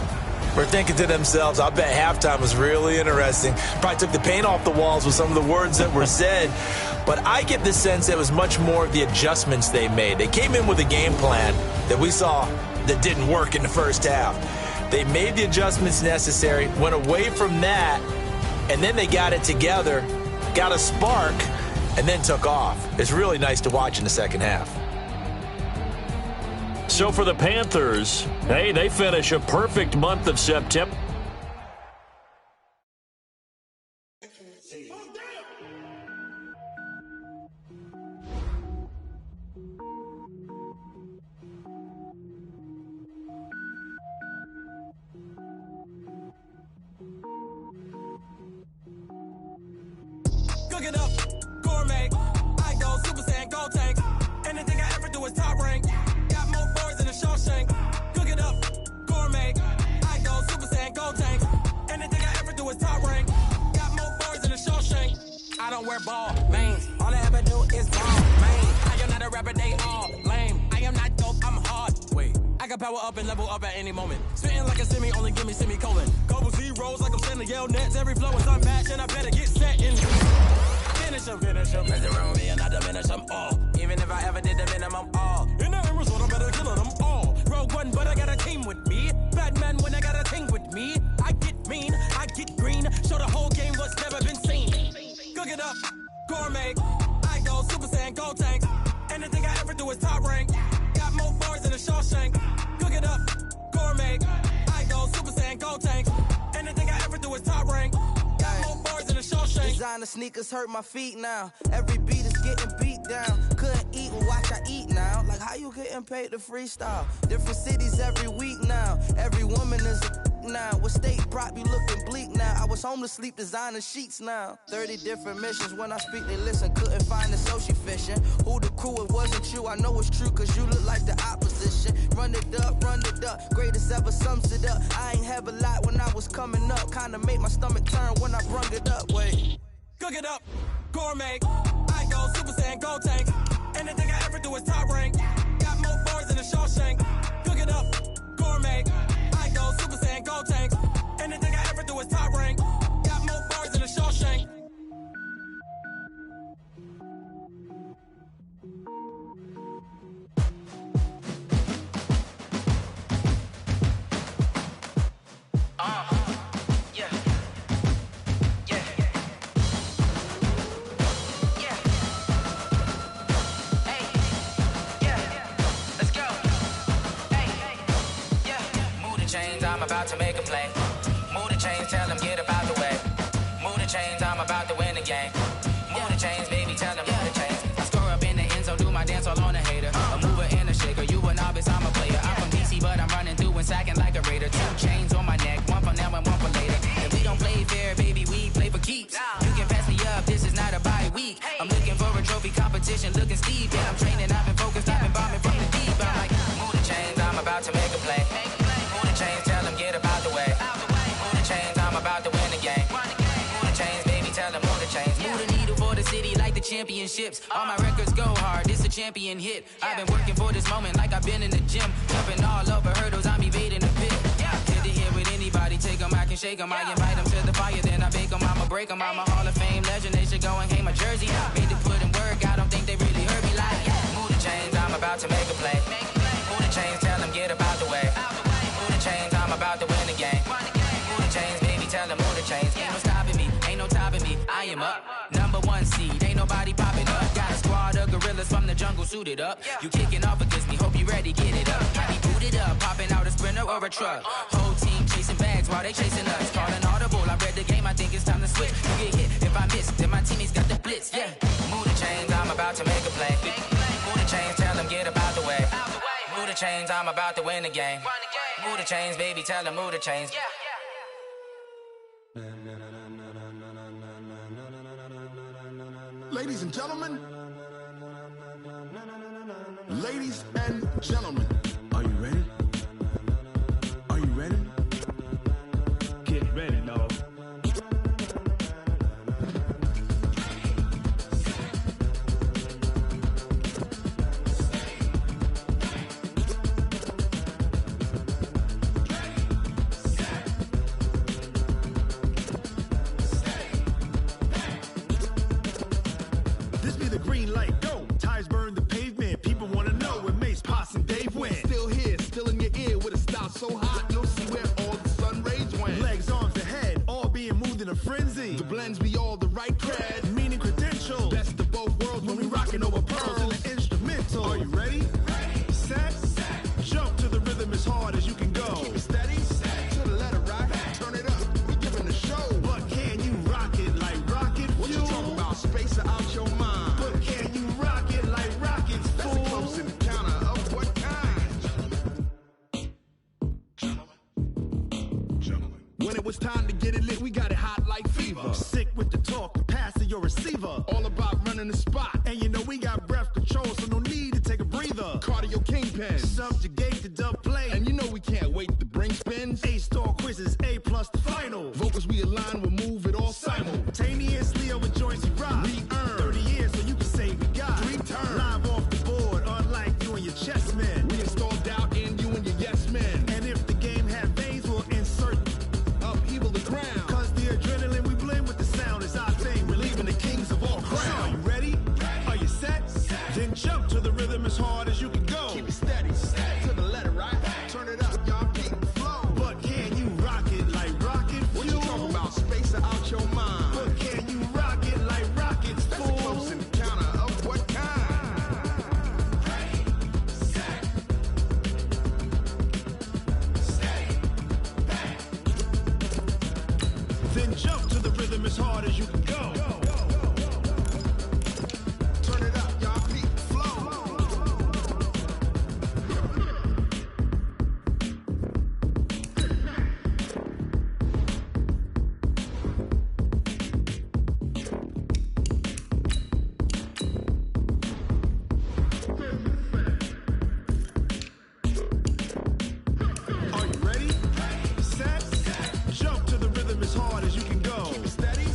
were thinking to themselves, I bet halftime was really interesting. Probably took the paint off the walls with some of the words that were said. But I get the sense it was much more of the adjustments they made. They came in with a game plan that we saw that didn't work in the first half. They made the adjustments necessary, went away from that, and then they got it together, got a spark, and then took off. It's really nice to watch in the second half. So for the Panthers, hey, they finish a perfect month of September. Cook it up, gourmet. I go Super Saiyan, gold tank. Anything I ever do is top rank. Got more boys than a Shawshank. Cook it up, gourmet. I go Super Saiyan, gold tank. Anything I ever do is top rank. Got more boys than a Shawshank. I don't wear ball, man. All I ever do is ball, man. I am not a rapper, they all lame. I am not dope, I'm hard. Wait, I can power up and level up at any moment. Spitting like a semi, only give me semicolon. Couple zeros like I'm sending yell nets. Every flow is unmatched and I better get set in. Finish them. Mess around with me and I diminish them all. Even if I ever did the minimum all. In the end result, I better kill them all. Rogue One, but I got a team with me. Batman when I got a thing with me. I get mean, I get green. Show the whole game what's never been seen. Cook it up, gourmet. I go Super Saiyan, gold tank. Anything I ever do is top rank. Got more bars than a Shawshank. Cook it up, gourmet. I go Super Saiyan, gold tank. Anything I ever do is top rank. Designer sneakers hurt my feet now. Every beat is getting beat down. Couldn't eat, well watch I eat now. Like how you getting paid to freestyle? Different cities every week now. Every woman is a now. With state prop you looking bleak now. I was home to sleep designer sheets now. 30 different missions. When I speak they listen. Couldn't find it so she fishing. Who the crew, it wasn't you. I know it's true cause you look like the opposition. Run it up. Greatest ever sums it up. I ain't have a lot when I was coming up. Kinda made my stomach turn when I brung it up. Wait. Cook it up, gourmet. I go Super Saiyan, gold tank. Anything I ever do is top rank. Got more bars than a Shawshank. Cook it up, gourmet. I go Super Saiyan, gold tank. Anything I ever do is top rank. Got more bars than a Shawshank. about to make a play. Move the chains, tell them get about the way. Move the chains, I'm about to win the game. Move the chains, baby, tell them move the chains. I score up in the end zone, do my dance all on a hater. A mover and a shaker, you a novice, I'm a player. I'm from DC, but I'm running through and sacking like a raider. 2 chains on my neck, one for now and one for later. If we don't play fair, baby, we play for keeps. You can pass me up, this is not a bye week. I'm looking for a trophy competition, looking steep. Yeah, I'm training, I've been focused, I've been bombing from the deep. I'm like, move the chains, I'm about to make a play. Move the chains, tell them get about the way. Move the chains, I'm about to win the game. Move the chains, baby, tell them move the chains. Move the needle for the city like the championships. All my records go hard, this a champion hit. I've been working for this moment like I've been in the gym. Jumping all over hurdles, I'm evading the pit. Hit the hit with anybody, take them, I can shake them. I invite them to the fire, then I bake them, I'ma break them. I'm a Hall of Fame legend, they should go and hang my jersey. Made to put in work, I don't think they really heard me like, move the chains, I'm about to make a play. Move the chains, tell them get about the way. Move the chains, I'm about to win the game. Move the chains, baby, tell them move the chains. Ain't no stopping me, ain't no topping me, I am up. Number 1 seed, ain't nobody popping up. Got a squad of gorillas from the jungle suited up. You kicking off against me, hope you ready, get it up. I be booted up, popping out a sprinter or a truck. Whole team chasing bags while they chasing us. Calling audible, I read the game, I think it's time to switch. You get hit, if I miss, then my teammates got the blitz, yeah. Move the chains, I'm about to make a play. Move the chains, tell them get about the way. Move the chains, I'm about to win the game. Move the chains, baby, tell them move the chains. Ladies and gentlemen, ladies and gentlemen, are you ready? Are you ready? Get ready, dog. Green light, go. Tires burn the pavement. People wanna know where Mace, Potts, and Dave went. Still here, still in your ear with a style so hot, you'll see where all the sun rays went. Legs, arms, and head, all being moved in a frenzy. The blends be all the right cred, meaning credentials. best of both worlds When we rockin' over pearls in the instrumental. Are you ready? Set, jump to the rhythm as hard as you can go. Keep it steady, to the letter right, turn it up, we giving the show. But can you rock it like rocket fuel? What you talking about, space out your mind? But can you rock it like rockets, That's a close fool? encounter of what kind? Gentlemen. When it was time to get it lit, we got it hot like fever. Sick with the talk, pass to your receiver. All about running the spot, And you know we got breath control, so no need to take a breather. cardio kingpin. Subjugate the dub play. And you know we can't wait to bring spins. A-star quizzes, A+ the final. Vocals we align, we'll move it all Simultaneously over joints we rock. We earn 30 years so you can say we got 3 turns. live off the board, unlike you and your chess men. We install doubt in you and your yes men. And if the game had veins, we'll insert. Upheaval the crown. Cause the adrenaline we blend with the sound is our thing. Relieving the kings of all crowns. Are you ready? Are you set? Then jump to the rhythm as hard as you can go. Keep it steady, to the letter right. Turn it up, y'all keep the flow. But can you rock it like rocket fuel? What you talking about, space out your mind? But can you rock it like rockets, That's a fool? close encounter of what kind? Then jump to the rhythm as hard as you can go. Turn it up, y'all keep the flow. Are you ready? Set, jump to the rhythm as hard as you can go. Keep it steady,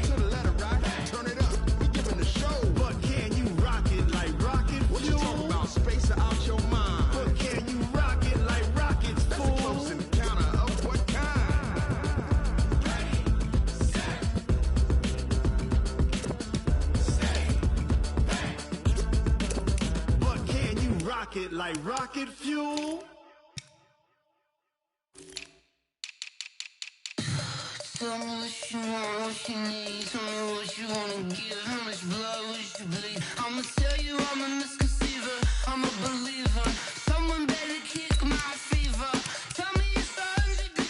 to the letter right. Turn it up, we giving the show. But can you rock it like rocket What you fuel? talking about, space out your mind? But can you rock it like rockets, That's a fool? close encounter of what kind? But can you rock it like rocket fuel? Tell me what you want, what you need. Tell me what you wanna give. How much blood would you bleed? I'ma tell you I'm a misconceiver. I'm a believer. Someone better kick my fever. Tell me it's 100 degrees.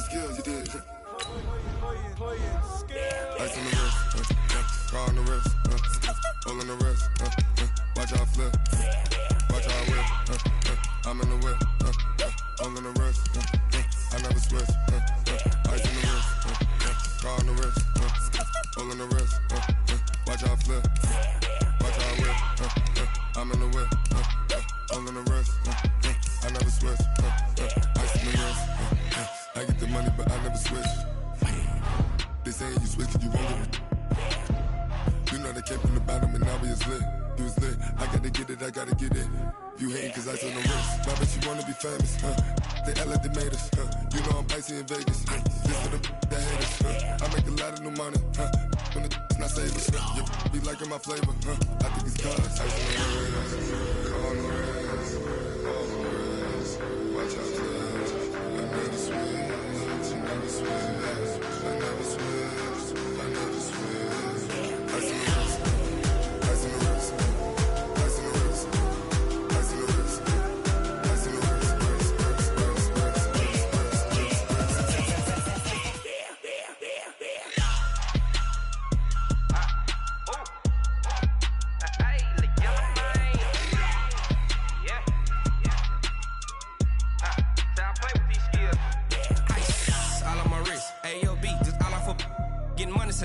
skills, you did. Ice on the wrist, car on the wrist, hole in the wrist, watch how I flip, watch how I whip, I'm in the whip, hole in the wrist, I never switch, ice on the wrist, car on the wrist, hole in the wrist, watch how I flip, watch how I whip, I'm in the whip, hole in the wrist, I never switch, ice on the wrist, I get the money but I never switch. They saying you switch, you won't get it. You know they came from the bottom and now we is lit. You was lit, I gotta get it, I gotta get it. You hating cause ice on the wrist. Now bet you wanna be famous, They act like they made us, You know I'm icy in Vegas, This for the that hate us, I make a lot of new money, When the not save us, You be liking my flavor, I think it's cause ice on the wrist, on the wrist, on the wrist. Watch out, I never switch, I never switch. I never switch, I never switch. Ice in the wrist, ice in the wrist, ice in the wrist, ice in the wrist, ice in the wrist,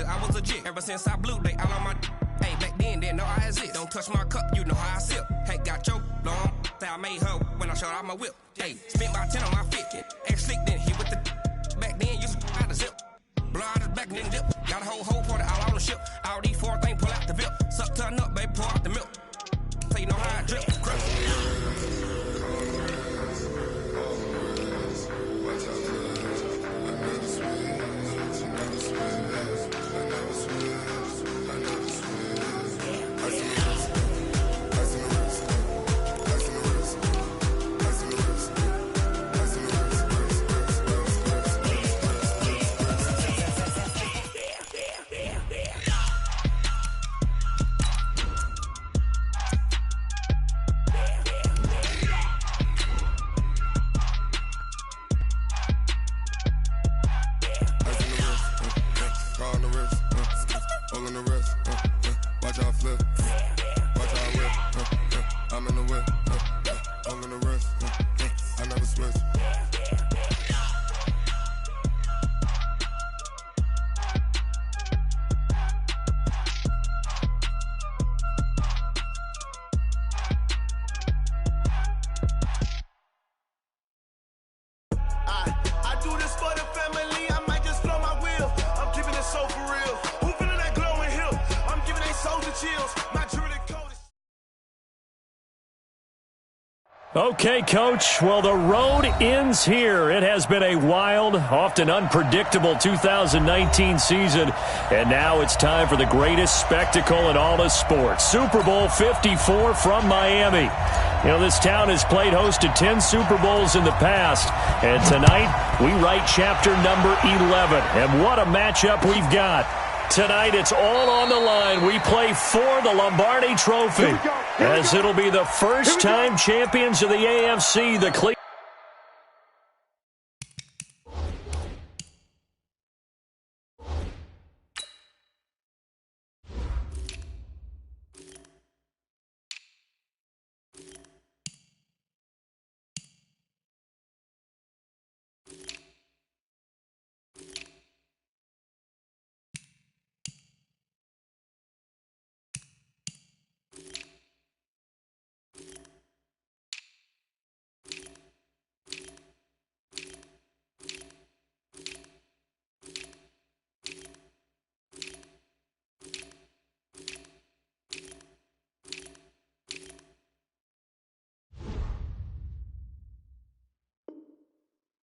I was legit ever since I blew they all on my hey back then didn't know I exist. Don't touch my cup, you know how I sip. Hey, got your long I made her when I showed out my whip. Hey, spent about 10 on my fit. Ex slick then hit with the back then used to out the zip. Blow out his back then dip. Got a whole party all on the ship. All these 4 things pull out the VIP. Suck turn up, baby, pour out the milk. So you know how I drip. Crush. Okay, Coach. Well, the road ends here. It has been a wild, often unpredictable 2019 season, and now it's time for the greatest spectacle in all of sports. Super Bowl 54 from Miami. You know, this town has played host to 10 Super Bowls in the past, and tonight we write chapter number 11. And what a matchup we've got. Tonight, it's all on the line. We play for the Lombardi Trophy, as it'll be the first-time champions of the AFC, the Cleveland.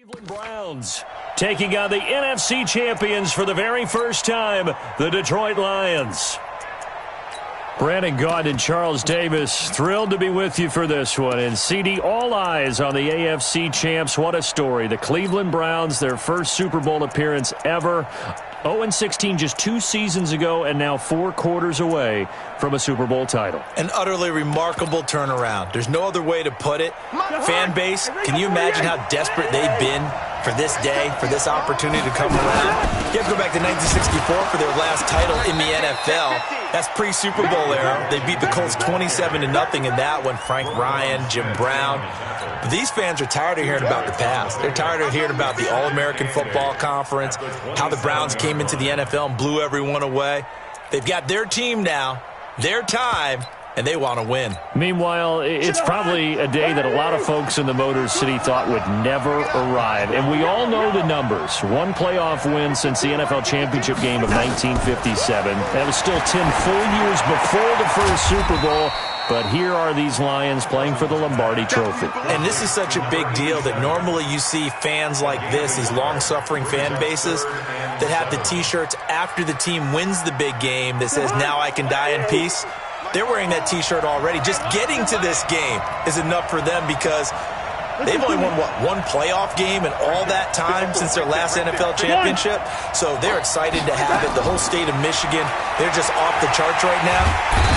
Cleveland Browns taking on the NFC champions for the very first time, the Detroit Lions. Brandon Gaudin and Charles Davis, thrilled to be with you for this one. And CD, all eyes on the AFC champs. What a story. The Cleveland Browns, their first Super Bowl appearance ever. 0-16 just 2 seasons ago, and now 4 quarters away from a Super Bowl title. An utterly remarkable turnaround. There's no other way to put it. Fan base, can you imagine how desperate they've been for this day, for this opportunity to come around. You have to go back to 1964 for their last title in the NFL. That's pre-Super Bowl era. They beat the Colts 27-0 in that one. Frank Ryan, Jim Brown. But these fans are tired of hearing about the past. They're tired of hearing about the All-American Football Conference, how the Browns came into the NFL and blew everyone away. They've got their team now, their time, and they want to win. Meanwhile, it's probably a day that a lot of folks in the Motor City thought would never arrive. And we all know the numbers. One playoff win since the NFL championship game of 1957. That was still 10 full years before the first Super Bowl. But here are these Lions playing for the Lombardi Trophy. And this is such a big deal that normally you see fans like this, these long-suffering fan bases, that have the T-shirts after the team wins the big game that says, "Now I can die in peace." They're wearing that T-shirt already. Just getting to this game is enough for them because they've only won, one playoff game in all that time since their last NFL championship. So they're excited to have it. The whole state of Michigan, they're just off the charts right now.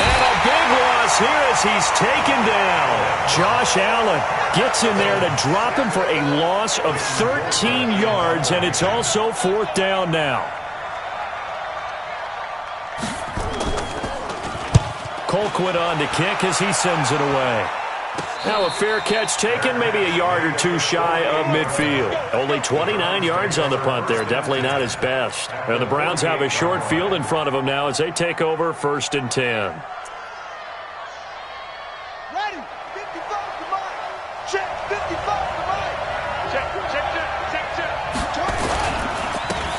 And a big loss here as he's taken down. Josh Allen gets in there to drop him for a loss of 13 yards, and it's also 4th down now. Colquitt on to kick as he sends it away. Now a fair catch taken, maybe a yard or two shy of midfield. Only 29 yards on the punt there. Definitely not his best. And the Browns have a short field in front of them now as they take over 1st and 10. Ready? 55 to mine. Check. 55 to mine. Check.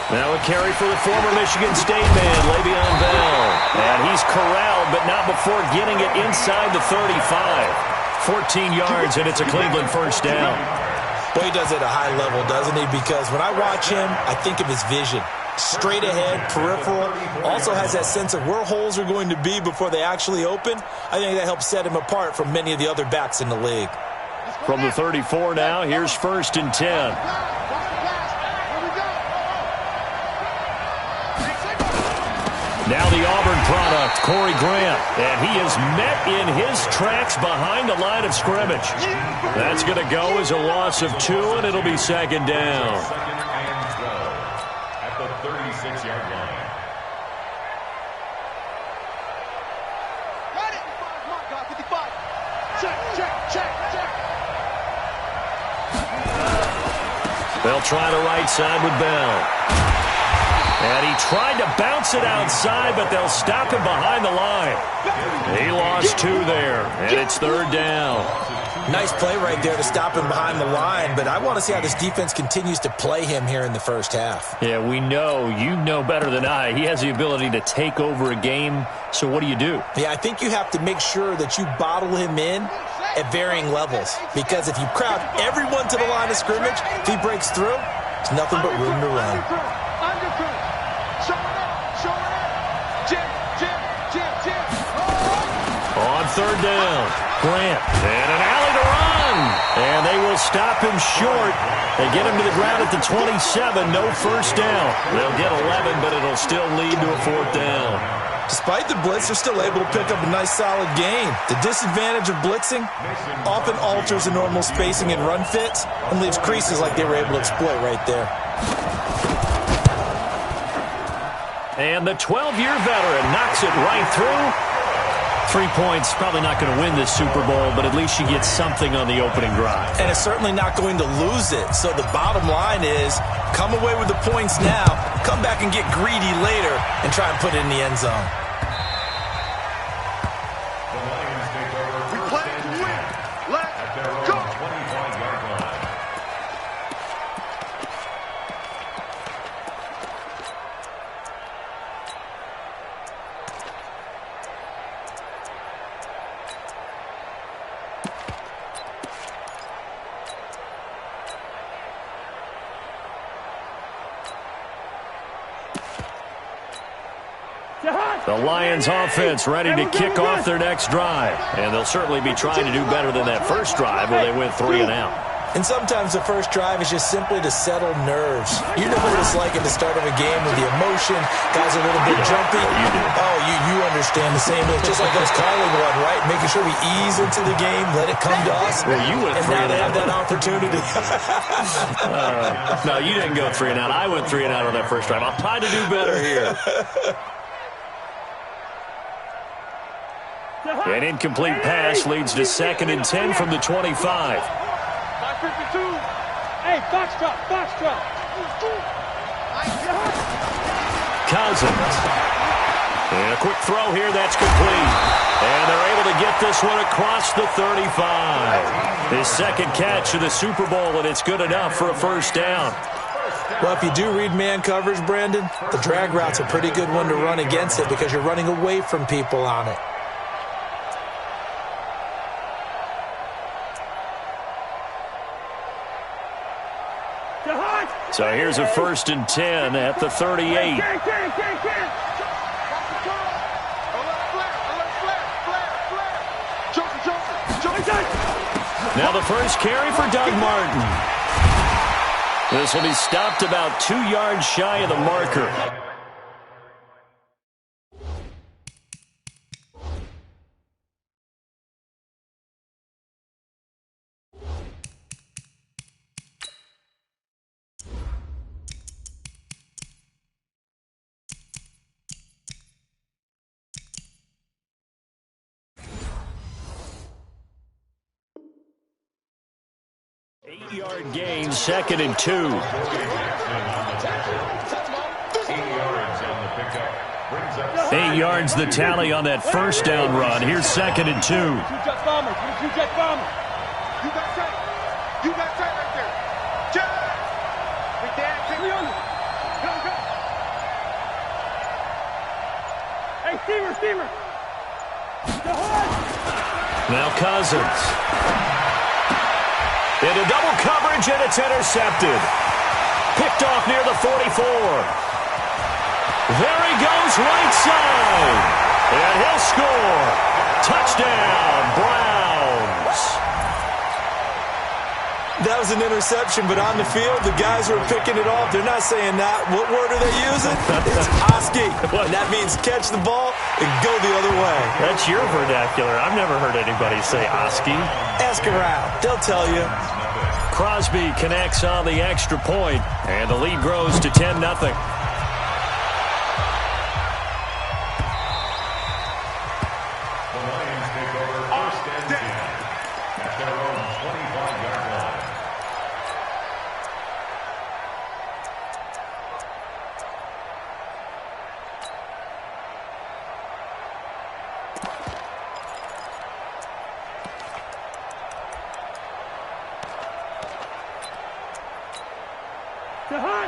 Now a carry for the former Michigan State man, Le'Veon Bell. And he's corralled, but not before getting it inside the 35. 14 yards, and it's a Cleveland 1st down. Boy, he does it at a high level, doesn't he? Because when I watch him, I think of his vision. Straight ahead, peripheral. Also has that sense of where holes are going to be before they actually open. I think that helps set him apart from many of the other backs in the league. From the 34 now, here's 1st and 10. Now the Auburn product, Corey Grant. And he is met in his tracks behind the line of scrimmage. That's going to go as a loss of 2, and it'll be 2nd down. Second and goal at the 36-yard line. Got it. 55. Check. They'll try the right side with Bell. And he tried to bounce it outside, but they'll stop him behind the line. He lost 2 there, and it's 3rd down. Nice play right there to stop him behind the line, but I want to see how this defense continues to play him here in the first half. Yeah, we know. You know better than I. He has the ability to take over a game, so what do? Yeah, I think you have to make sure that you bottle him in at varying levels, because if you crowd everyone to the line of scrimmage, if he breaks through, there's nothing but room to run. On 3rd down, Grant, and an alley to run. And they will stop him short. They get him to the ground at the 27, no 1st down. They'll get 11, but it'll still lead to a 4th down. Despite the blitz, they're still able to pick up a nice, solid gain. The disadvantage of blitzing often alters the normal spacing and run fits and leaves creases like they were able to exploit right there. And the 12-year veteran knocks it right through. 3 points, probably not going to win this Super Bowl, but at least she gets something on the opening drive. And it's certainly not going to lose it. So the bottom line is, come away with the points now, come back and get greedy later, and try and put it in the end zone. The Lions take over We 1st play and to 10 win. Let's at their own go. 25-yard line. The Lions offense ready to kick off their next drive. And they'll certainly be trying to do better than that first drive where they went 3 and out. And sometimes the first drive is just simply to settle nerves. You know what it's like at the start of a game with the emotion. Guys are a little bit jumpy. You understand the same. It's just like those calling one, right? Making sure we ease into the game, let it come to us. Well, you went and now they have that opportunity. No, you didn't go 3 and out. I went 3 and out on that first drive. I'll try to do better here. An incomplete pass leads to 2nd and 10 from the 25. 52. Hey, box drop. Cousins. And a quick throw here, that's complete. And they're able to get this one across the 35. His second catch of the Super Bowl, and it's good enough for a first down. Well, if you do read man coverage, Brandon, the drag route's a pretty good one to run against it because you're running away from people on it. So here's a 1st and 10 at the 38. Now the first carry for Doug Martin. This will be stopped about 2 yards shy of the marker. Yard gain, 2nd and 2. 8 yards on the pickup. Brings up 8 yards the tally on that first down run. Here's 2nd and 2. You jet bomber. You got tight. You got tight right there. Jet. Big Dan, take me on it. Go. Hey, steamer. Now Cousins. Into double coverage, and it's intercepted. Picked off near the 44. There he goes, right side. And he'll score. Touchdown, Browns. That was an interception, but on the field, the guys who are picking it off, they're not saying that. What word are they using? It's Oski. And that means catch the ball and go the other way. That's your vernacular. I've never heard anybody say Oski. Ask around. They'll tell you. Crosby connects on the extra point, and the lead grows to 10-0. the Lions take over 1st and 10 at their own 25-yard line.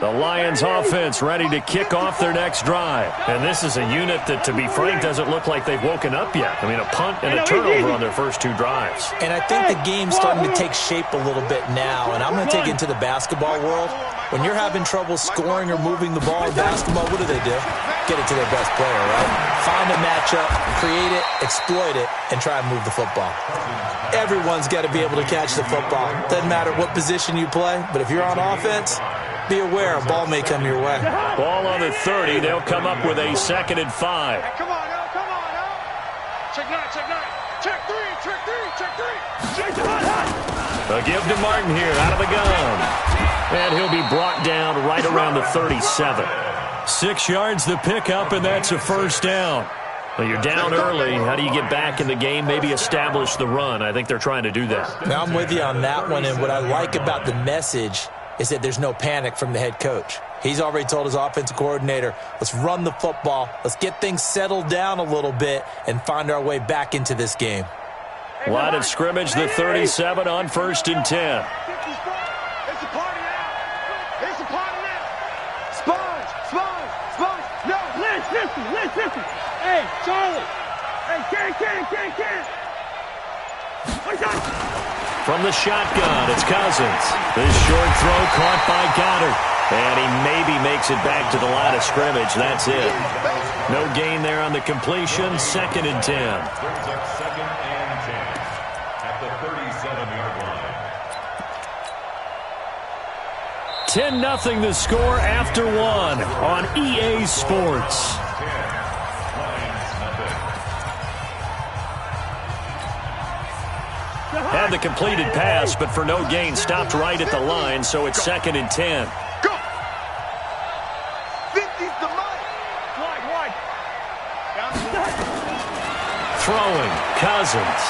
The Lions offense ready to kick off their next drive. And this is a unit that, to be frank, doesn't look like they've woken up yet. I mean, a punt and a turnover on their first 2 drives. And I think the game's starting to take shape a little bit now. And I'm going to take it into the basketball world. When you're having trouble scoring or moving the ball in basketball, what do? Get it to their best player, right? Find a matchup, create it, exploit it, and try and move the football. Everyone's got to be able to catch the football. Doesn't matter what position you play, but if you're on offense, be aware a ball may come your way. Ball on the 30. They'll come up with a 2nd and 5. Hey, come on now. Check 9. Check 3. A give to Martin here out of the gun. And he'll be brought down right around the 37. 6 yards the pickup, and that's a first down. Well, you're down early. How do you get back in the game? Maybe establish the run. I think they're trying to do that. Now, I'm with you on that one, and what I like about the message is that there's no panic from the head coach. He's already told his offensive coordinator, let's run the football, let's get things settled down a little bit, and find our way back into this game. Line of scrimmage, the 37 on 1st and 10. It's a party now. Sponge. No, listen. Hey, Charlie. Hey, can't. From the shotgun, it's Cousins. This short throw caught by Goddard. And he maybe makes it back to the line of scrimmage. That's it. No gain there on the completion. 2nd and 10. Brings up 2nd and 10 at the 37-yard line. 10-0 the score after one on EA Sports. Had the completed pass, but for no gain, stopped right at the line, so it's 2nd and 10. Go! 50's the money. Wide. Throwing, Cousins.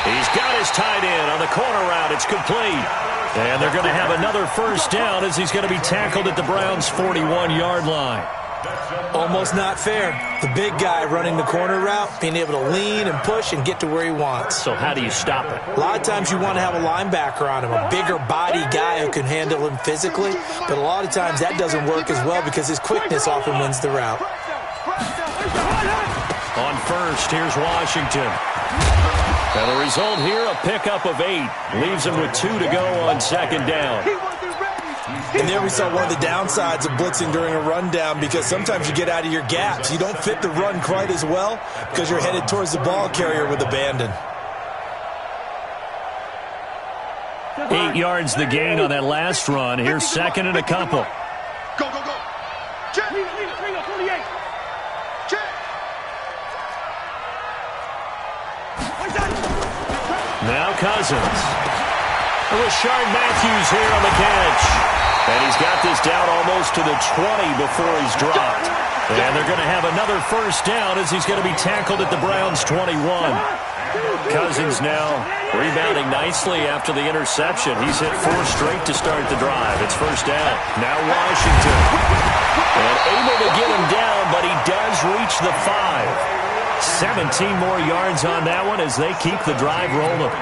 He's got his tight end on the corner route. It's complete. And they're going to have another first down as he's going to be tackled at the Browns' 41-yard line. Almost not fair. The big guy running the corner route, being able to lean and push and get to where he wants. So how do you stop it? A lot of times you want to have a linebacker on him, a bigger body guy who can handle him physically, but a lot of times that doesn't work as well because his quickness often wins the route. On first, here's Washington. And the result here, a pickup of 8. Leaves him with 2 to go on 2nd down. And there we saw one of the downsides of blitzing during a rundown because sometimes you get out of your gaps. You don't fit the run quite as well because you're headed towards the ball carrier with abandon. 8 yards the gain on that last run. Here's 2nd and a couple. Go. Check. Now Cousins. Rashard Matthews here on the catch. And he's got this down almost to the 20 before he's dropped. And they're going to have another first down as he's going to be tackled at the Browns' 21. Cousins now rebounding nicely after the interception. He's hit 4 straight to start the drive. It's first down. Now Washington. And able to get him down, but he does reach the 5. 17 more yards on that one as they keep the drive rolling.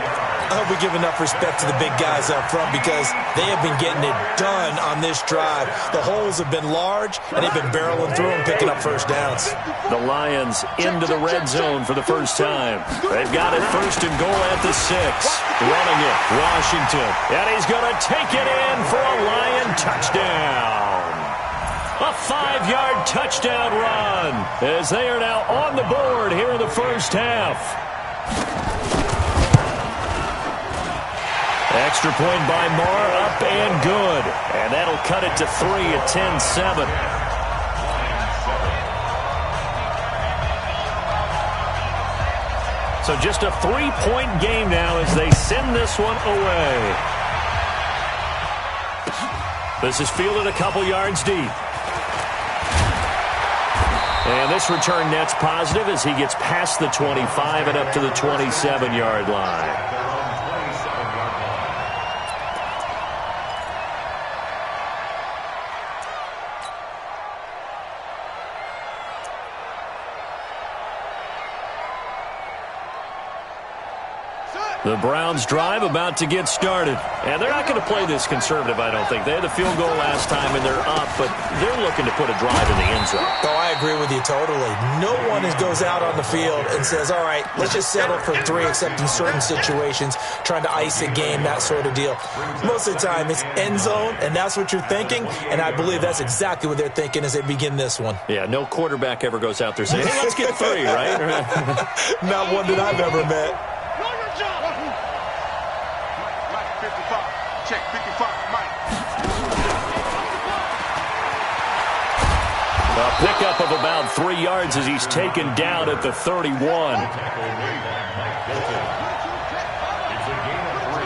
I hope we give enough respect to the big guys up front because they have been getting it done on this drive. The holes have been large, and they've been barreling through and picking up first downs. The Lions into the red zone for the first time. They've got it 1st and goal at the 6. Running it, Washington. And he's going to take it in for a Lion touchdown. A 5-yard touchdown run as they are now on the board here in the first half. Extra point by Marr, up and good. And that'll cut it to 3 at 10-7. So just a 3-point game now as they send this one away. This is fielded a couple yards deep. And this return net's positive as he gets past the 25 and up to the 27-yard line. The Browns drive about to get started. And they're not going to play this conservative, I don't think. They had the field goal last time, and they're up, but they're looking to put a drive in the end zone. Oh, I agree with you totally. No one goes out on the field and says, all right, let's just settle for 3, except in certain situations, trying to ice a game, that sort of deal. Most of the time, it's end zone, and that's what you're thinking, and I believe that's exactly what they're thinking as they begin this one. Yeah, no quarterback ever goes out there saying, hey, let's get 3, right? Not one that I've ever met. Check 55, Mike. A pickup of about 3 yards as he's taken down at the 31. It's a gain of 3.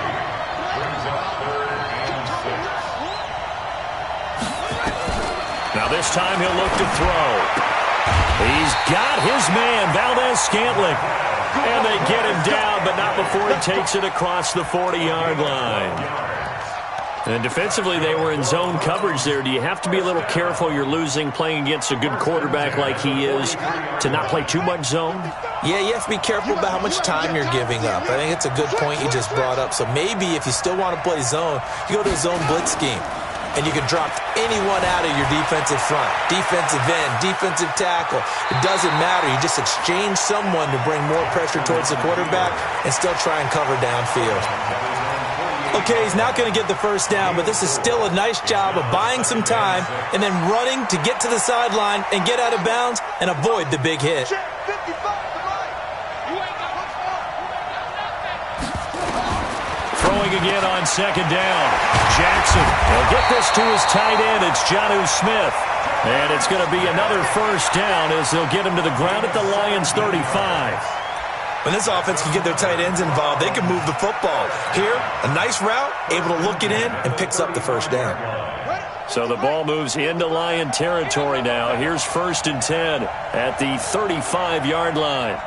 Brings up 3rd and 6. Now this time he'll look to throw. He's got his man, Valdez-Scantling. And they get him down, but not before he takes it across the 40-yard line. And defensively, they were in zone coverage there. Do you have to be a little careful you're losing playing against a good quarterback like he is to not play too much zone? Yeah, you have to be careful about how much time you're giving up. I think it's a good point you just brought up. So maybe if you still want to play zone, you go to a zone blitz scheme. And you can drop anyone out of your defensive front, defensive end, defensive tackle. It doesn't matter. You just exchange someone to bring more pressure towards the quarterback and still try and cover downfield. Okay, he's not going to get the first down, but this is still a nice job of buying some time and then running to get to the sideline and get out of bounds and avoid the big hit. Throwing throwing again on second down. Jackson will get this to his tight end. It's Jonnu Smith. And it's going to be another first down as they'll get him to the ground at the Lions' 35. When this offense can get their tight ends involved, they can move the football. Here, a nice route, able to look it in, and picks up the first down. So the ball moves into Lion territory now. Here's 1st and 10 at the 35-yard line.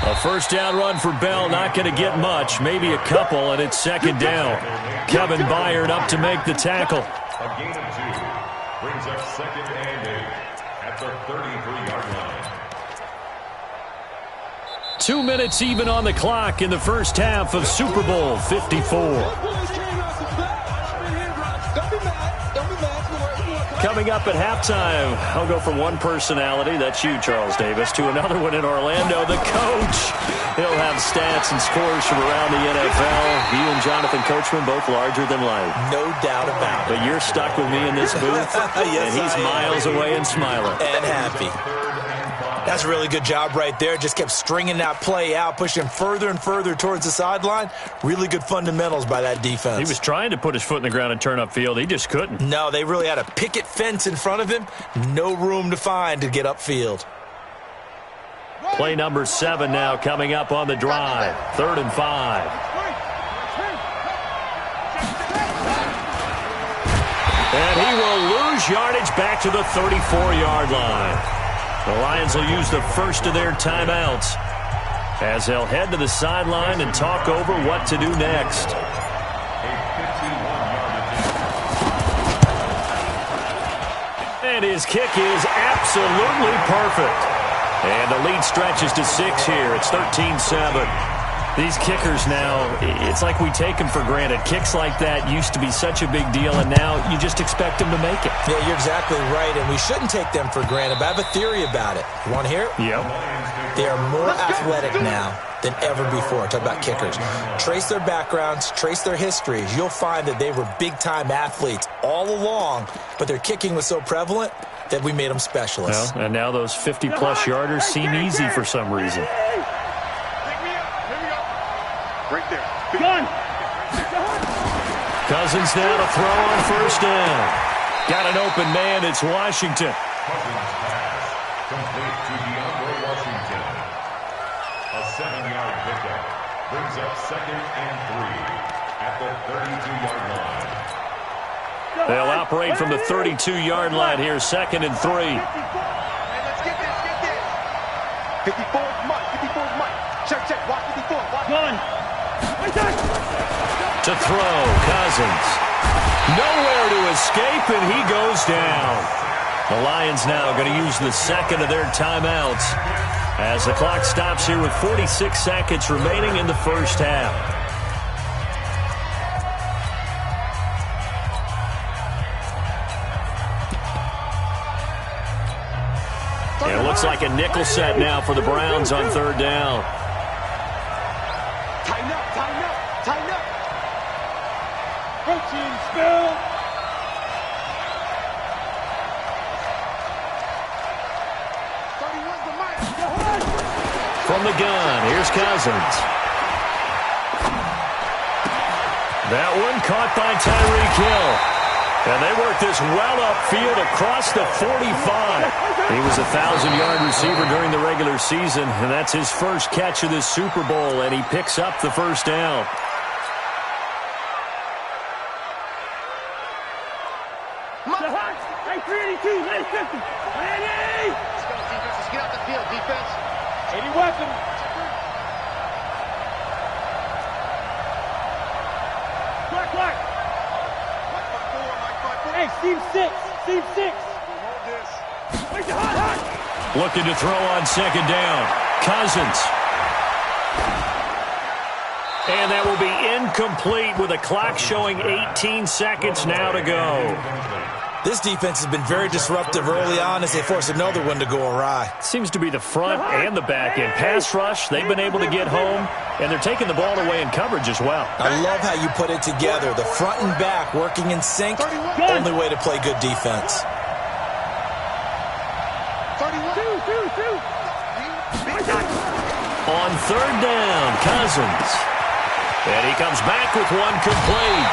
A first down run for Bell, not going to get much, maybe a couple, and it's second down. Kevin Byard up to make the tackle. A gain of 2 brings up 2nd and 8 at the 33-yard line. 2 minutes even on the clock in the first half of Super Bowl 54. Coming up at halftime, I'll go from one personality, that's you, Charles Davis, to another one in Orlando, the coach. He'll have stats and scores from around the NFL. You and Jonathan Coachman, both larger than life. No doubt about it. But you're stuck with me in this booth, yes, and he's miles away and smiling. And happy. That's a really good job right there. Just kept stringing that play out, pushing further and further towards the sideline. Really good fundamentals by that defense. He was trying to put his foot in the ground and turn upfield. He just couldn't. No, they really had a picket fence in front of him. No room to find to get upfield. Play number 7 now coming up on the drive. 3rd and 5. And he will lose yardage back to the 34-yard line. The Lions will use the first of their timeouts as they'll head to the sideline and talk over what to do next. And his kick is absolutely perfect. And the lead stretches to 6 here. It's 13-7. These kickers now, it's like we take them for granted. Kicks like that used to be such a big deal, and now you just expect them to make it. Yeah, you're exactly right, and we shouldn't take them for granted, but I have a theory about it. You want to hear it? Yep. They are more athletic now than ever before. Talk about kickers. Trace their backgrounds, trace their histories. You'll find that they were big-time athletes all along, but their kicking was so prevalent that we made them specialists. Well, and now those 50-plus yarders seem easy for some reason. Right there. Gun. Cousins now to throw on first down. Got an open man. It's Washington. Cousins pass complete to DeAndre Washington. A 7-yard pickup brings up 2nd and 3 at the 32-yard line. They'll operate from the 32-yard line here, 2nd and 3. Hey, let's get this. 54 is Mike. 54 is Mike. Check. Watch 54. Watch. Gun. To throw, Cousins. Nowhere to escape, and he goes down. The Lions now going to use the second of their timeouts as the clock stops here with 46 seconds remaining in the first half. And it looks like a nickel set now for the Browns on 3rd down. Tighten up. Protein spill. From the gun, here's Cousins. That one caught by Tyreek Hill. And they work this well upfield across the 45. He was a 1,000-yard receiver during the regular season, and that's his first catch of this Super Bowl, and he picks up the first down. Hey, 382, lay 50. Ready? Let's go, defense. Let's get out the field, defense. 80 weapon. Clock. Hey, seam 6. Hold this. Hot. Looking to throw on second down. Cousins. And that will be incomplete with a clock showing 18 seconds now to go. This defense has been very disruptive early on as they force another one to go awry. Seems to be the front and the back end. Pass rush, they've been able to get home, and they're taking the ball away in coverage as well. I love how you put it together. The front and back working in sync, only way to play good defense. 31. on third down. Cousins. And he comes back with one complete.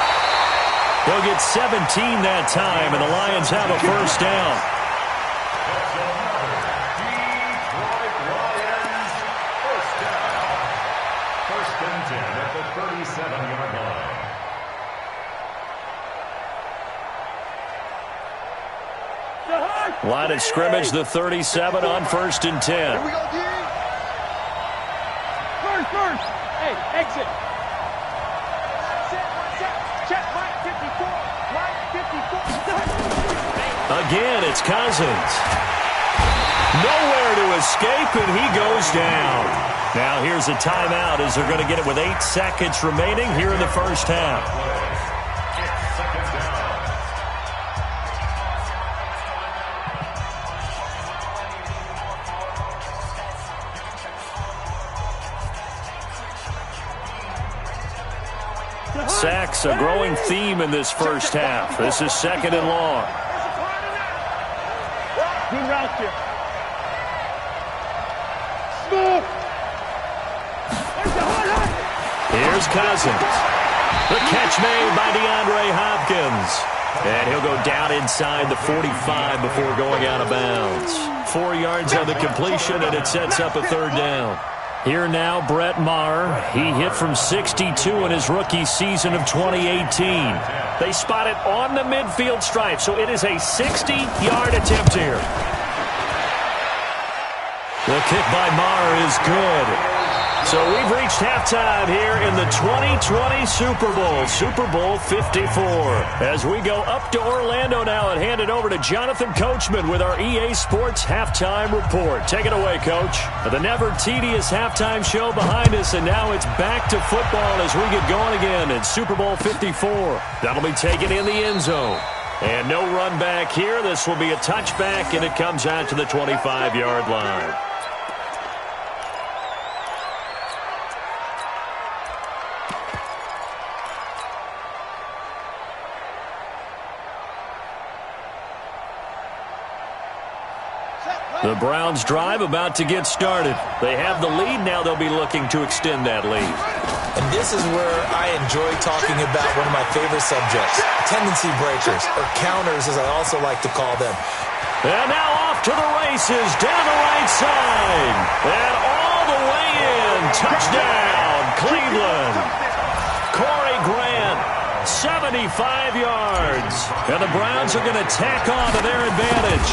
He'll get 17 that time, and the Lions have a first down. That's another Detroit Lions first down. First and 10 at the 37-yard line. Line of scrimmage, the 37 on first and 10. Here we go, D. First. Hey, exit. Check, line 54. Line 54. Again, it's Cousins. Nowhere to escape, and he goes down. Now here's a timeout as they're going to get it with 8 seconds remaining here in the first half. It's second down. Sacks, a growing theme in this first half. This is second and long. Good route here. Smooth. Here's Cousins. The catch made by DeAndre Hopkins. And he'll go down inside the 45 before going out of bounds. 4 yards on the completion, and it sets up a third down. Here now, Brett Maher. He hit from 62 in his rookie season of 2018. They spot it on the midfield stripe, so it is a 60-yard attempt here. The kick by Maher is good. So we've reached halftime here in the 2020 Super Bowl, Super Bowl 54. As we go up to Orlando now and hand it over to Jonathan Coachman with our EA Sports Halftime Report. Take it away, Coach. The never tedious halftime show behind us, and now it's back to football as we get going again in Super Bowl 54. That'll be taken in the end zone. And no run back here. This will be a touchback, and it comes out to the 25-yard line. The Browns drive about to get started. They have the lead. Now they'll be looking to extend that lead. And this is where I enjoy talking about one of my favorite subjects, tendency breakers, or counters as I also like to call them. And now off to the races down the right side. And all the way in. Touchdown, Cleveland. Corey Grant, 75 yards. And the Browns are going to tack on to their advantage.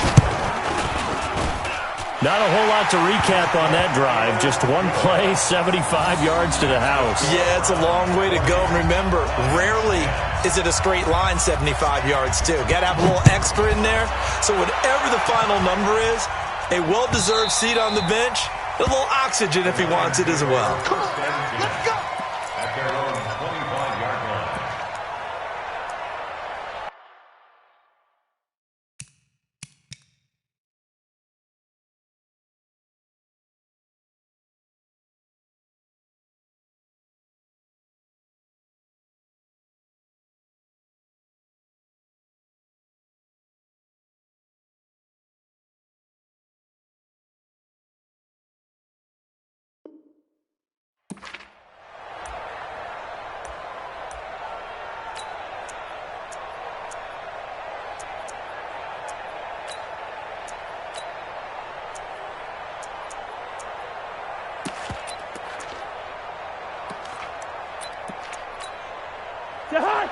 Not a whole lot to recap on that drive. Just one play, 75 yards to the house. Yeah, it's a long way to go. Remember, rarely is it a straight line 75 yards, too. Got to have a little extra in there. So whatever the final number is, a well-deserved seat on the bench, a little oxygen if he wants it as well. Come on, let's go. At their own 25-yard line.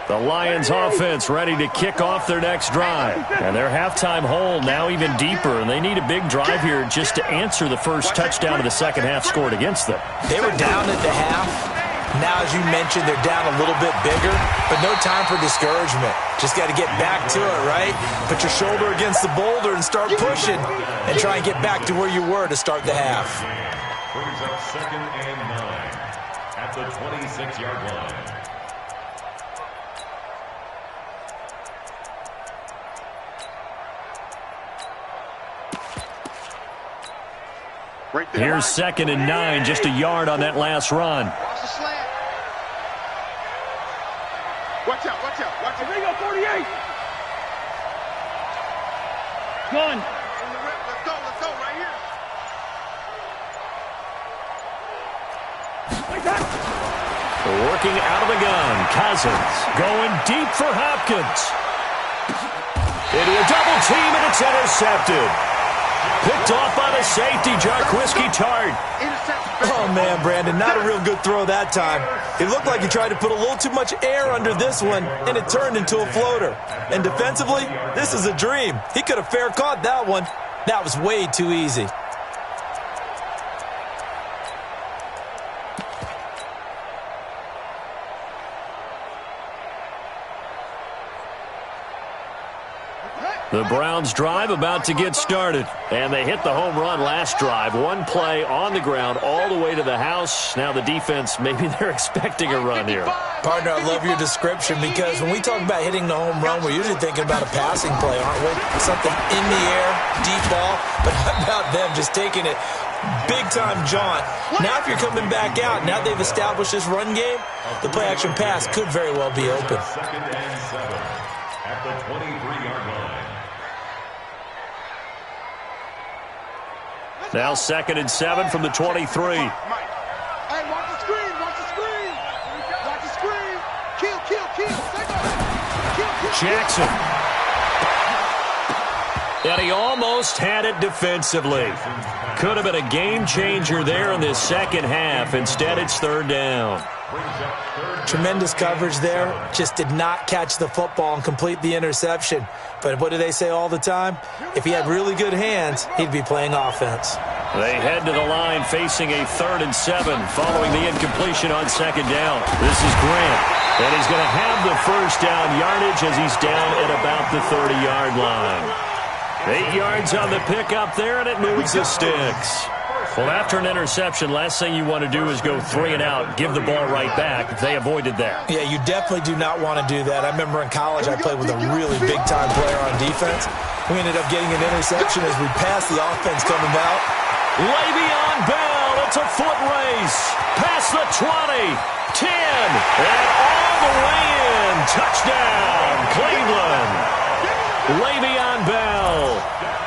The Lions offense ready to kick off their next drive. And their halftime hole now even deeper, and they need a big drive here just to answer the first touchdown of the second half scored against them. They were down at the half. Now, as you mentioned, they're down a little bit bigger, but no time for discouragement. Just got to get back to it, right? Put your shoulder against the boulder and start pushing and try and get back to where you were to start the half. Brings up second and 9 at the 26-yard line. Right there. Here's second and 9, just a yard on that last run. Watch the slant. Watch out, watch out, watch out. Here we go, 48. Gun. Let's go, right here. Cousins going deep for Hopkins. Into a double team, and it's intercepted. Picked off by the safety, Jarquiski Tart. Oh, man, Brandon, not a real good throw that time. It looked like he tried to put a little too much air under this one, and it turned into a floater. And defensively, this is a dream. He could have fair caught that one. That was way too easy. The Browns drive about to get started. And they hit the home run last drive. One play on the ground all the way to the house. Now the defense, maybe they're expecting a run here. Partner, I love your description because when we talk about hitting the home run, we're usually thinking about a passing play, aren't we? Something in the air, deep ball. But how about them just taking it big-time jaunt? Now if you're coming back out, now they've established this run game, the play-action pass could very well be open. Second and 7 at the 23-yard line. Now 2nd and 7 from the 23. Hey, watch the screen, watch the screen. Watch the screen. Kill. Kill. Jackson. And he almost had it defensively. Could have been a game changer there in this second half. Instead, it's 3rd down. Tremendous coverage there. Just did not catch the football and complete the interception. But what do they say all the time? If he had really good hands, he'd be playing offense. They head to the line facing a 3rd and 7 following the incompletion on 2nd down. This is Grant. And he's going to have the first down yardage as he's down at about the 30-yard line. 8 yards on the pickup there, and it moves the sticks. Well, after an interception, last thing you want to do is go 3 and out, give the ball right back. They avoided that. Yeah, you definitely do not want to do that. I remember in college I played with a really big-time player on defense. We ended up getting an interception as we passed the offense coming out. Le'Veon Bell, it's a foot race. Past the 20, 10, and all the way in. Touchdown, Cleveland. Le'Veon Bell,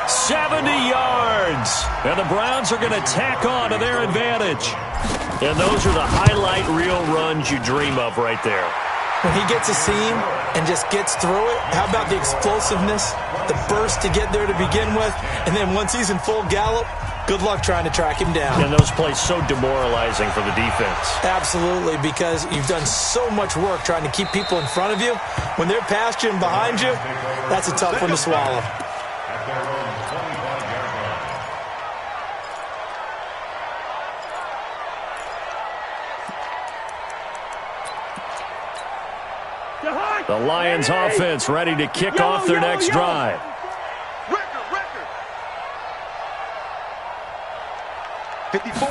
70 yards. And the Browns are going to tack on to their advantage. And those are the highlight reel runs you dream of right there. When he gets a seam and just gets through it, how about the explosiveness, the burst to get there to begin with, and then once he's in full gallop, good luck trying to track him down. And those plays so demoralizing for the defense. Absolutely, because you've done so much work trying to keep people in front of you. When they're past you and behind you, that's a tough one to swallow. The Lions offense ready to kick off their next drive. Record. 54.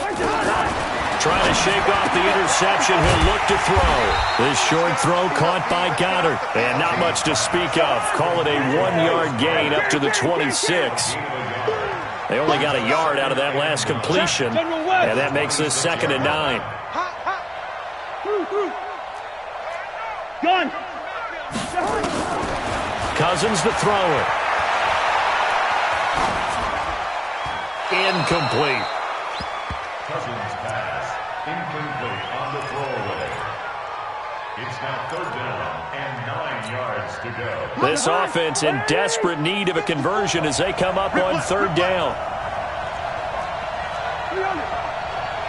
Trying to shake off the interception. He'll look to throw. This short throw caught by Goddard. And not much to speak of. Call it a 1-yard gain up to the 26. They only got a yard out of that last completion. And that makes this 2nd and 9. Gun. Cousins the thrower. Incomplete. Cousins pass. Incomplete on the throwaway. It's now 3rd down and 9 yards to go. This offense in desperate need of a conversion as they come up on 3rd down.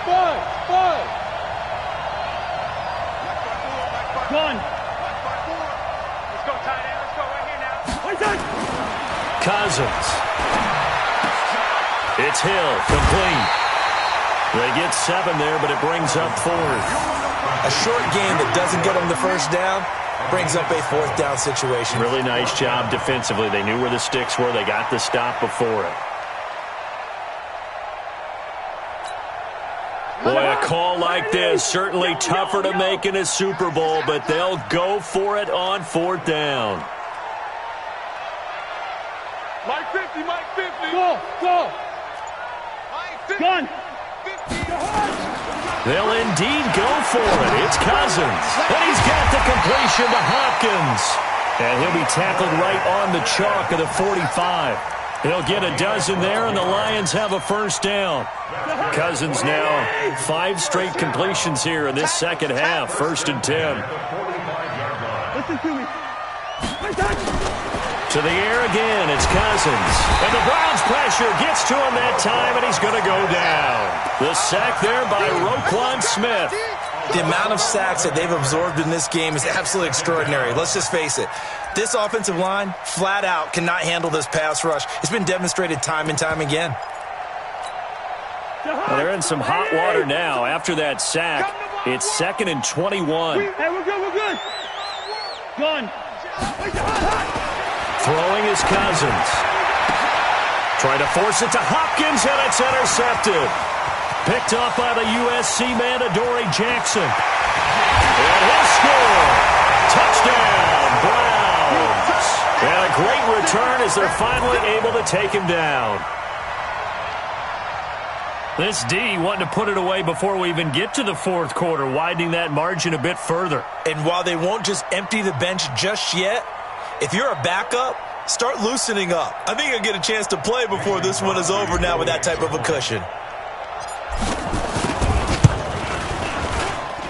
Five. Gun. Let's go, tight end. Let's go right here now. Cousins. It's Hill, complete. They get 7 there, but it brings up 4th. A short game that doesn't get them the first down brings up a 4th down situation. Really nice job defensively. They knew where the sticks were. They got the stop before it. Boy, a call like this, certainly tougher to make in a Super Bowl, but they'll go for it on 4th down. Mike 50. Go. Gun. 50. They'll indeed go for it. It's Cousins. And he's got the completion to Hopkins. And he'll be tackled right on the chalk of the 45. He'll get a dozen there, and the Lions have a first down. Cousins now 5 straight completions here in this second half. 1st and 10. Listen to me. To the air again, it's Cousins. And the Browns' pressure gets to him that time, and he's going to go down. The sack there by Roquan Smith. The amount of sacks that they've absorbed in this game is absolutely extraordinary. Let's just face it. This offensive line, flat out, cannot handle this pass rush. It's been demonstrated time and time again. Well, they're in some hot water now. After that sack, it's 2nd and 21. Hey, we're good. Gone. Throwing is Cousins. Trying to force it to Hopkins, and it's intercepted. Picked off by the USC man, Adoree Jackson. And he'll score. Touchdown, Browns. And a great return as they're finally able to take him down. This D wanting to put it away before we even get to the fourth quarter, widening that margin a bit further. And while they won't just empty the bench just yet, if you're a backup, start loosening up. I think you'll get a chance to play before this one is over now with that type of a cushion.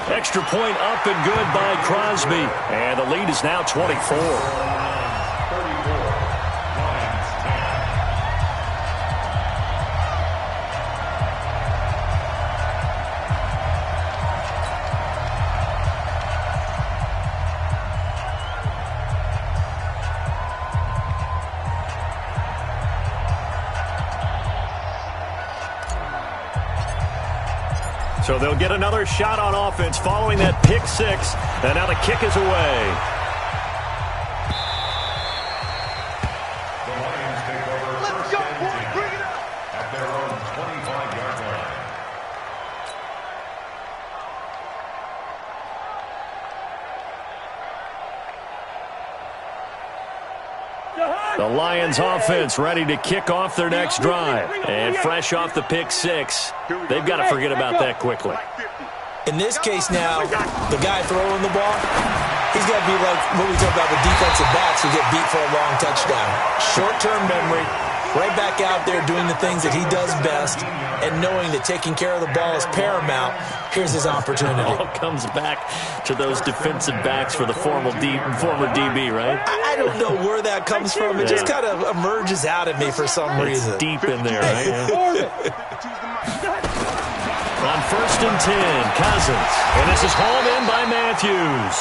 Extra point up and good by Crosby. And the lead is now 24. So they'll get another shot on offense following that pick six. And now the kick is away. The Lions take over first and 10 at their own 25-yard line. The Lions offense ready to kick off their next drive. And fresh off the pick six, they've got to forget about that quickly. In this case now, the guy throwing the ball, he's got to be like what we talk about with defensive backs who get beat for a long touchdown. Short-term memory, right back out there doing the things that he does best, and knowing that taking care of the ball is paramount. Here's his opportunity. It all comes back to those defensive backs for the former DB, right? I don't know where that comes from. It just kind of emerges out at me for some reason. It's deep in there, right? On 1st and 10, Cousins. And this is hauled in by Matthews.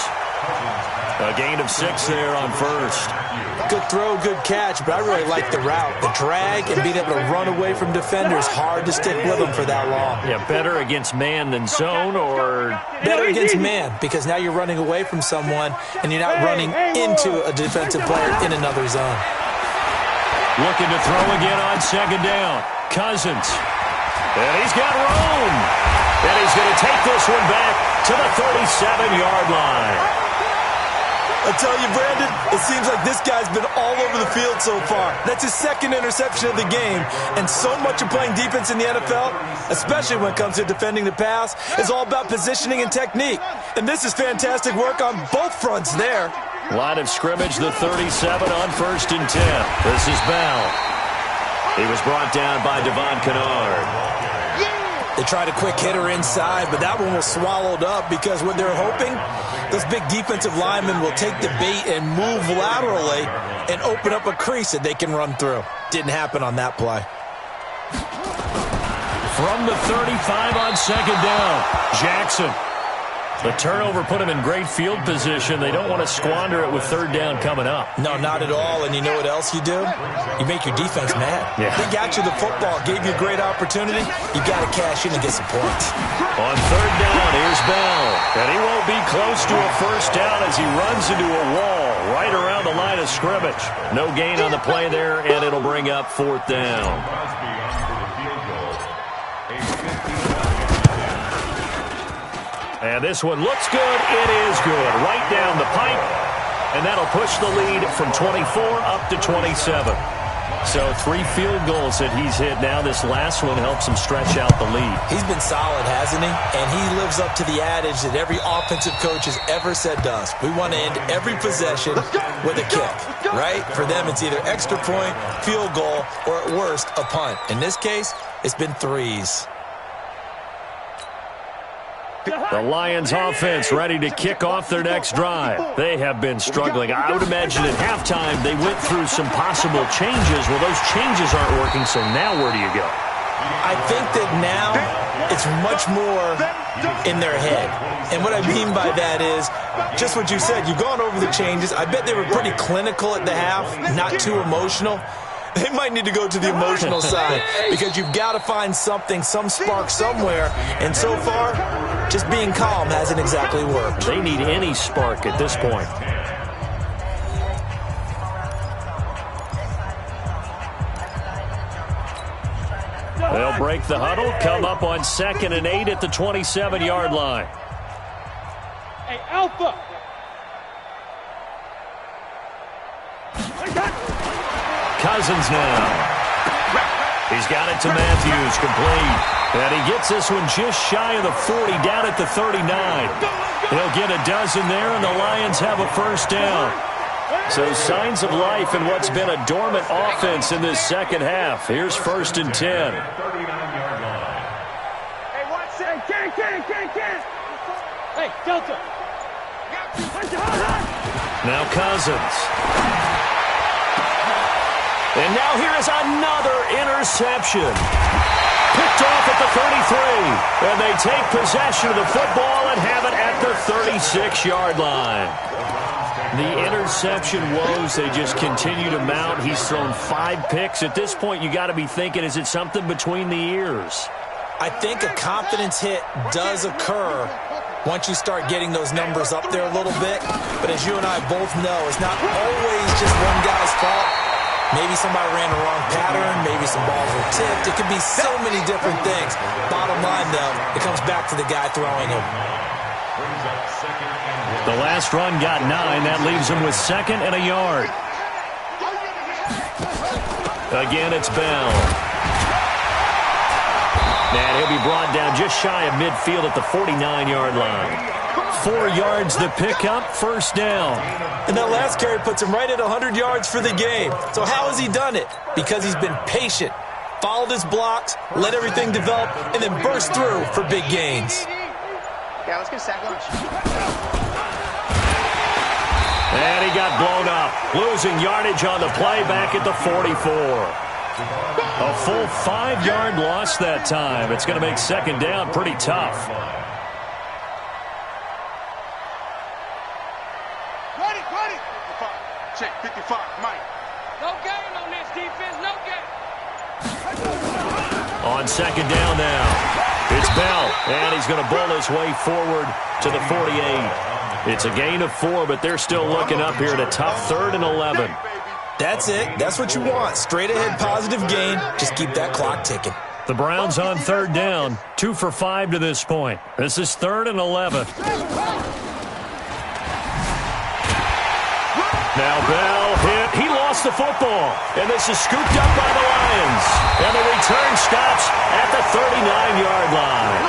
A gain of 6 there on first. Good throw, good catch, but I really like the route. The drag and being able to run away from defenders, hard to stick with them for that long. Yeah, better against man than zone, or better against man, because now you're running away from someone and you're not running into a defensive player in another zone. Looking to throw again on 2nd down. Cousins. And he's got room. And he's going to take this one back to the 37-yard line. I tell you, Brandon, it seems like this guy's been all over the field so far. That's his 2nd interception of the game. And so much of playing defense in the NFL, especially when it comes to defending the pass, is all about positioning and technique. And this is fantastic work on both fronts there. Line of scrimmage, the 37 on 1st and 10. This is Bell. He was brought down by Devon Kennard. They tried a quick hitter inside, but that one was swallowed up because what they're hoping, those big defensive linemen will take the bait and move laterally and open up a crease that they can run through. Didn't happen on that play. From the 35 on 2nd down, Jackson. The turnover put him in great field position. They don't want to squander it with 3rd down coming up. No, not at all. And you know what else you do? You make your defense mad. Yeah. They got you the football, gave you a great opportunity. You got to cash in and get some points. On 3rd down, here's Bell. And he won't be close to a 1st down as he runs into a wall right around the line of scrimmage. No gain on the play there, and it'll bring up 4th down. And this one looks good. It is good. Right down the pipe. And that'll push the lead from 24 up to 27. So 3 field goals that he's hit now. This last one helps him stretch out the lead. He's been solid, hasn't he? And he lives up to the adage that every offensive coach has ever said to us. We want to end every possession with a kick, right? For them, it's either extra point, field goal, or at worst, a punt. In this case, it's been 3s. The Lions offense ready to kick off their next drive. They have been struggling. I would imagine at halftime they went through some possible changes. Well, those changes aren't working, so now where do you go? I think that now it's much more in their head. And what I mean by that is just what you said. You've gone over the changes. I bet they were pretty clinical at the half, not too emotional. They might need to go to the emotional side because you've got to find something, some spark somewhere. And so far, just being calm hasn't exactly worked. They need any spark at this point. They'll break the huddle, come up on 2nd and 8 at the 27-yard line. Hey, Alpha! Cousins now. He's got it to Matthews, complete. And he gets this one just shy of the 40, down at the 39. He'll get a dozen there, and the Lions have a first down. So signs of life in what's been a dormant offense in this second half. Here's 1st and 10. Hey, watch it. Can't. Hey, Delta. Now Cousins. And now here is another interception. Picked off at the 33. And they take possession of the football and have it at the 36-yard line. The interception woes, they just continue to mount. He's thrown 5 picks. At this point, you got to be thinking, is it something between the ears? I think a confidence hit does occur once you start getting those numbers up there a little bit. But as you and I both know, it's not always just one guy's fault. Maybe somebody ran the wrong pattern. Maybe some balls were tipped. It could be so many different things. Bottom line, though, it comes back to the guy throwing them. The last run got 9. That leaves him with 2nd and a yard. Again, it's Bell. And he'll be brought down just shy of midfield at the 49-yard line. 4 yards the pickup, first down. And that last carry puts him right at 100 yards for the game. So how has he done it? Because he's been patient, followed his blocks, let everything develop, and then burst through for big gains. Yeah, let's get a sack lunch. And he got blown up, losing yardage on the play back at the 44. A full 5-yard loss that time. It's going to make second down pretty tough. Ready. Check, 55, Mike. No gain on this defense, no gain. On second down now, it's Bell, and he's going to bull his way forward to the 48. It's a gain of 4, but they're still looking up here at a tough 3rd and 11. That's it. That's what you want. Straight ahead positive gain. Just keep that clock ticking. The Browns on 3rd down, 2 for 5 to this point. This is 3rd and 11. Now Bell hit. He lost the football. And this is scooped up by the Lions. And the return stops at the 39-yard line.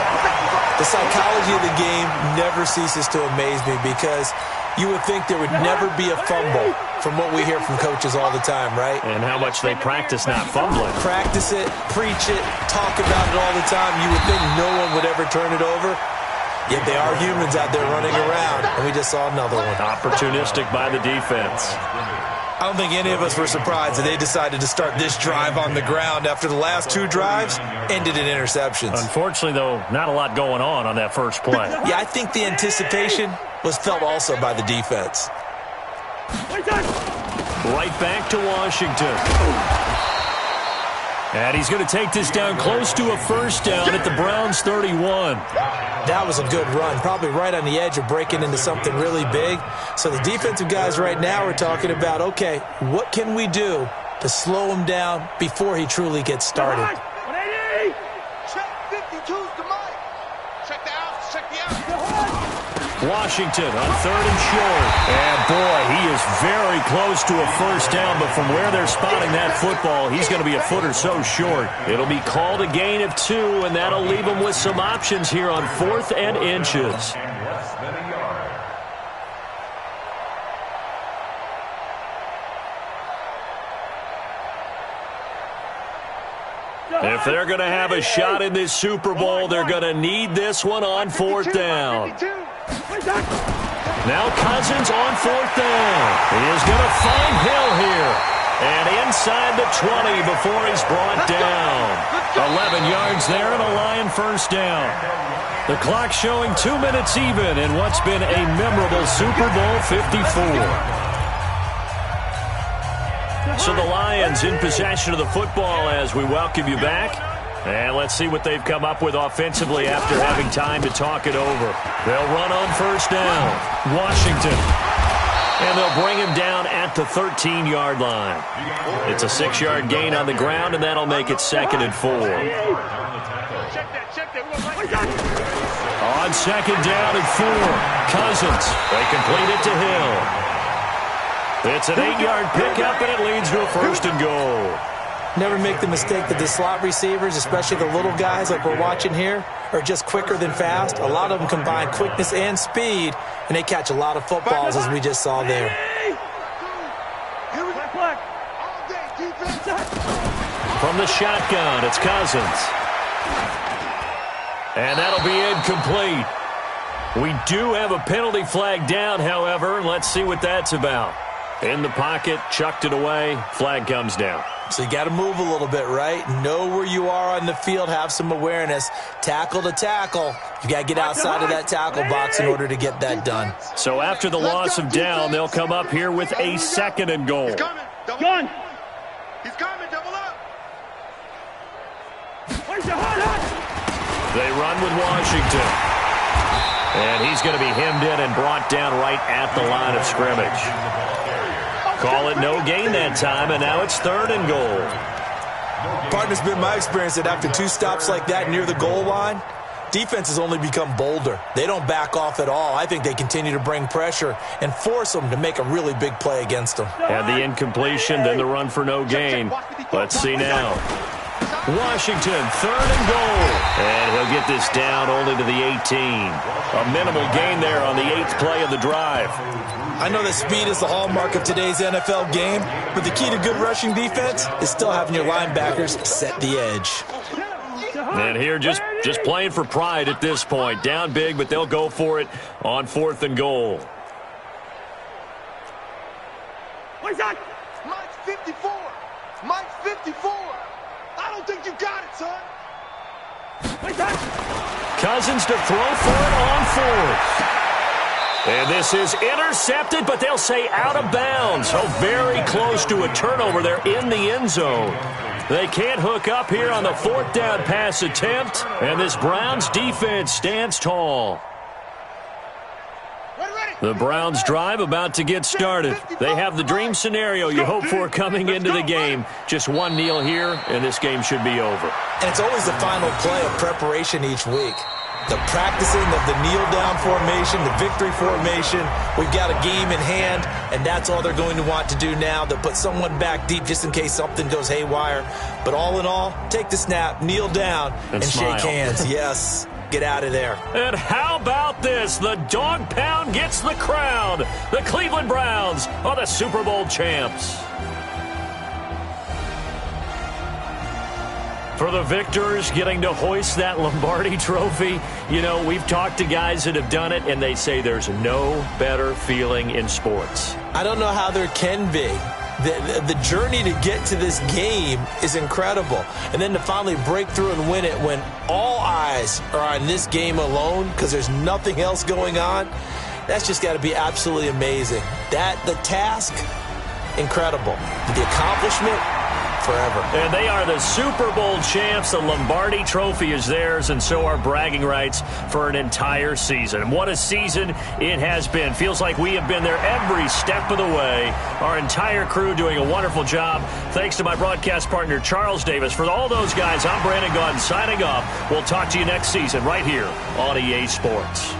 The psychology of the game never ceases to amaze me because you would think there would never be a fumble from what we hear from coaches all the time, right? And how much they practice not fumbling. Practice it, preach it, talk about it all the time. You would think no one would ever turn it over. Yet they are humans out there running around, and we just saw another one. Opportunistic by the defense. I don't think any of us were surprised that they decided to start this drive on the ground after the last 2 drives ended in interceptions. Unfortunately, though, not a lot going on that first play. Yeah, I think the anticipation was felt also by the defense. Right back to Washington. And he's going to take this down close to a first down at the Browns' 31. That was a good run, probably right on the edge of breaking into something really big. So the defensive guys right now are talking about, okay, what can we do to slow him down before he truly gets started? Check 52's the mic. Check the outs, check the outs. Washington on 3rd and short. And boy, he is very close to a first down, but from where they're spotting that football, he's going to be a foot or so short. It'll be called a gain of 2, and that'll leave him with some options here on 4th and inches. If they're going to have a shot in this Super Bowl, they're going to need this one on fourth down. Now Cousins on fourth down. He is going to find Hill here. And inside the 20 before he's brought down. 11 yards there and a Lion first down. The clock showing 2 minutes even in what's been a memorable Super Bowl 54. So the Lions in possession of the football as we welcome you back. And let's see what they've come up with offensively after having time to talk it over. They'll run on first down. Washington. And they'll bring him down at the 13-yard line. It's a 6-yard gain on the ground, and that'll make it 2nd and 4. On 2nd down and 4, Cousins. They complete it to Hill. It's an 8-yard pickup, and it leads to a 1st and goal. Never make the mistake that the slot receivers, especially the little guys like we're watching here, are just quicker than fast. A lot of them combine quickness and speed, and they catch a lot of footballs, as we just saw there. From the shotgun, it's Cousins. And that'll be incomplete. We do have a penalty flag down, however. Let's see what that's about. In the pocket, chucked it away, flag comes down. So you got to move a little bit, right? Know where you are on the field, have some awareness. Tackle to tackle. You got to get outside of that tackle box in order to get that done. So after the loss of down, they'll come up here with a 2nd and goal. He's coming. Gun. He's coming. Double up. They run with Washington. And he's going to be hemmed in and brought down right at the line of scrimmage. Call it no gain that time, and now it's 3rd and goal. Partner's been my experience that after 2 stops like that near the goal line, defenses only become bolder. They don't back off at all. I think they continue to bring pressure and force them to make a really big play against them. And the incompletion, then the run for no gain. Let's see now. Washington, 3rd and goal. And he'll get this down only to the 18. A minimal gain there on the 8th play of the drive. I know that speed is the hallmark of today's NFL game, but the key to good rushing defense is still having your linebackers set the edge. And here just playing for pride at this point. Down big, but they'll go for it on 4th and goal. What's that? Mike's 54. Mike's 54. I don't think you got it, son. What's that? Cousins to throw for it on 4th. And this is intercepted, but they'll say out of bounds. So very close to a turnover there in the end zone. They can't hook up here on the 4th down pass attempt. And this Browns defense stands tall. The Browns drive about to get started. They have the dream scenario you hope for coming into the game. Just one kneel here, and this game should be over. And it's always the final play of preparation each week. The practicing of the kneel-down formation, the victory formation. We've got a game in hand, and that's all they're going to want to do now. They'll put someone back deep just in case something goes haywire. But all in all, take the snap, kneel down, and shake hands. Yes, get out of there. And how about this? The dog pound gets the crown. The Cleveland Browns are the Super Bowl champs. For the victors getting to hoist that Lombardi trophy, you know, we've talked to guys that have done it, and they say there's no better feeling in sports. I don't know how there can be. The journey to get to this game is incredible. And then to finally break through and win it when all eyes are on this game alone because there's nothing else going on, that's just got to be absolutely amazing. The task, incredible. The accomplishment, forever. And they are the Super Bowl champs. The Lombardi trophy is theirs, and so are bragging rights for an entire season. And what a season it has been. Feels like we have been there every step of the way. Our entire crew doing a wonderful job. Thanks to my broadcast partner, Charles Davis. For all those guys, I'm Brandon Gaudin signing off. We'll talk to you next season right here on EA Sports.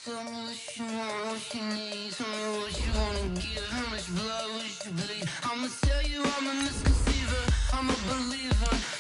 Tell me what you want, what you need. Tell me what you wanna give. How much blood would you bleed? I'ma tell you I'm a misconceiver. I'm a believer.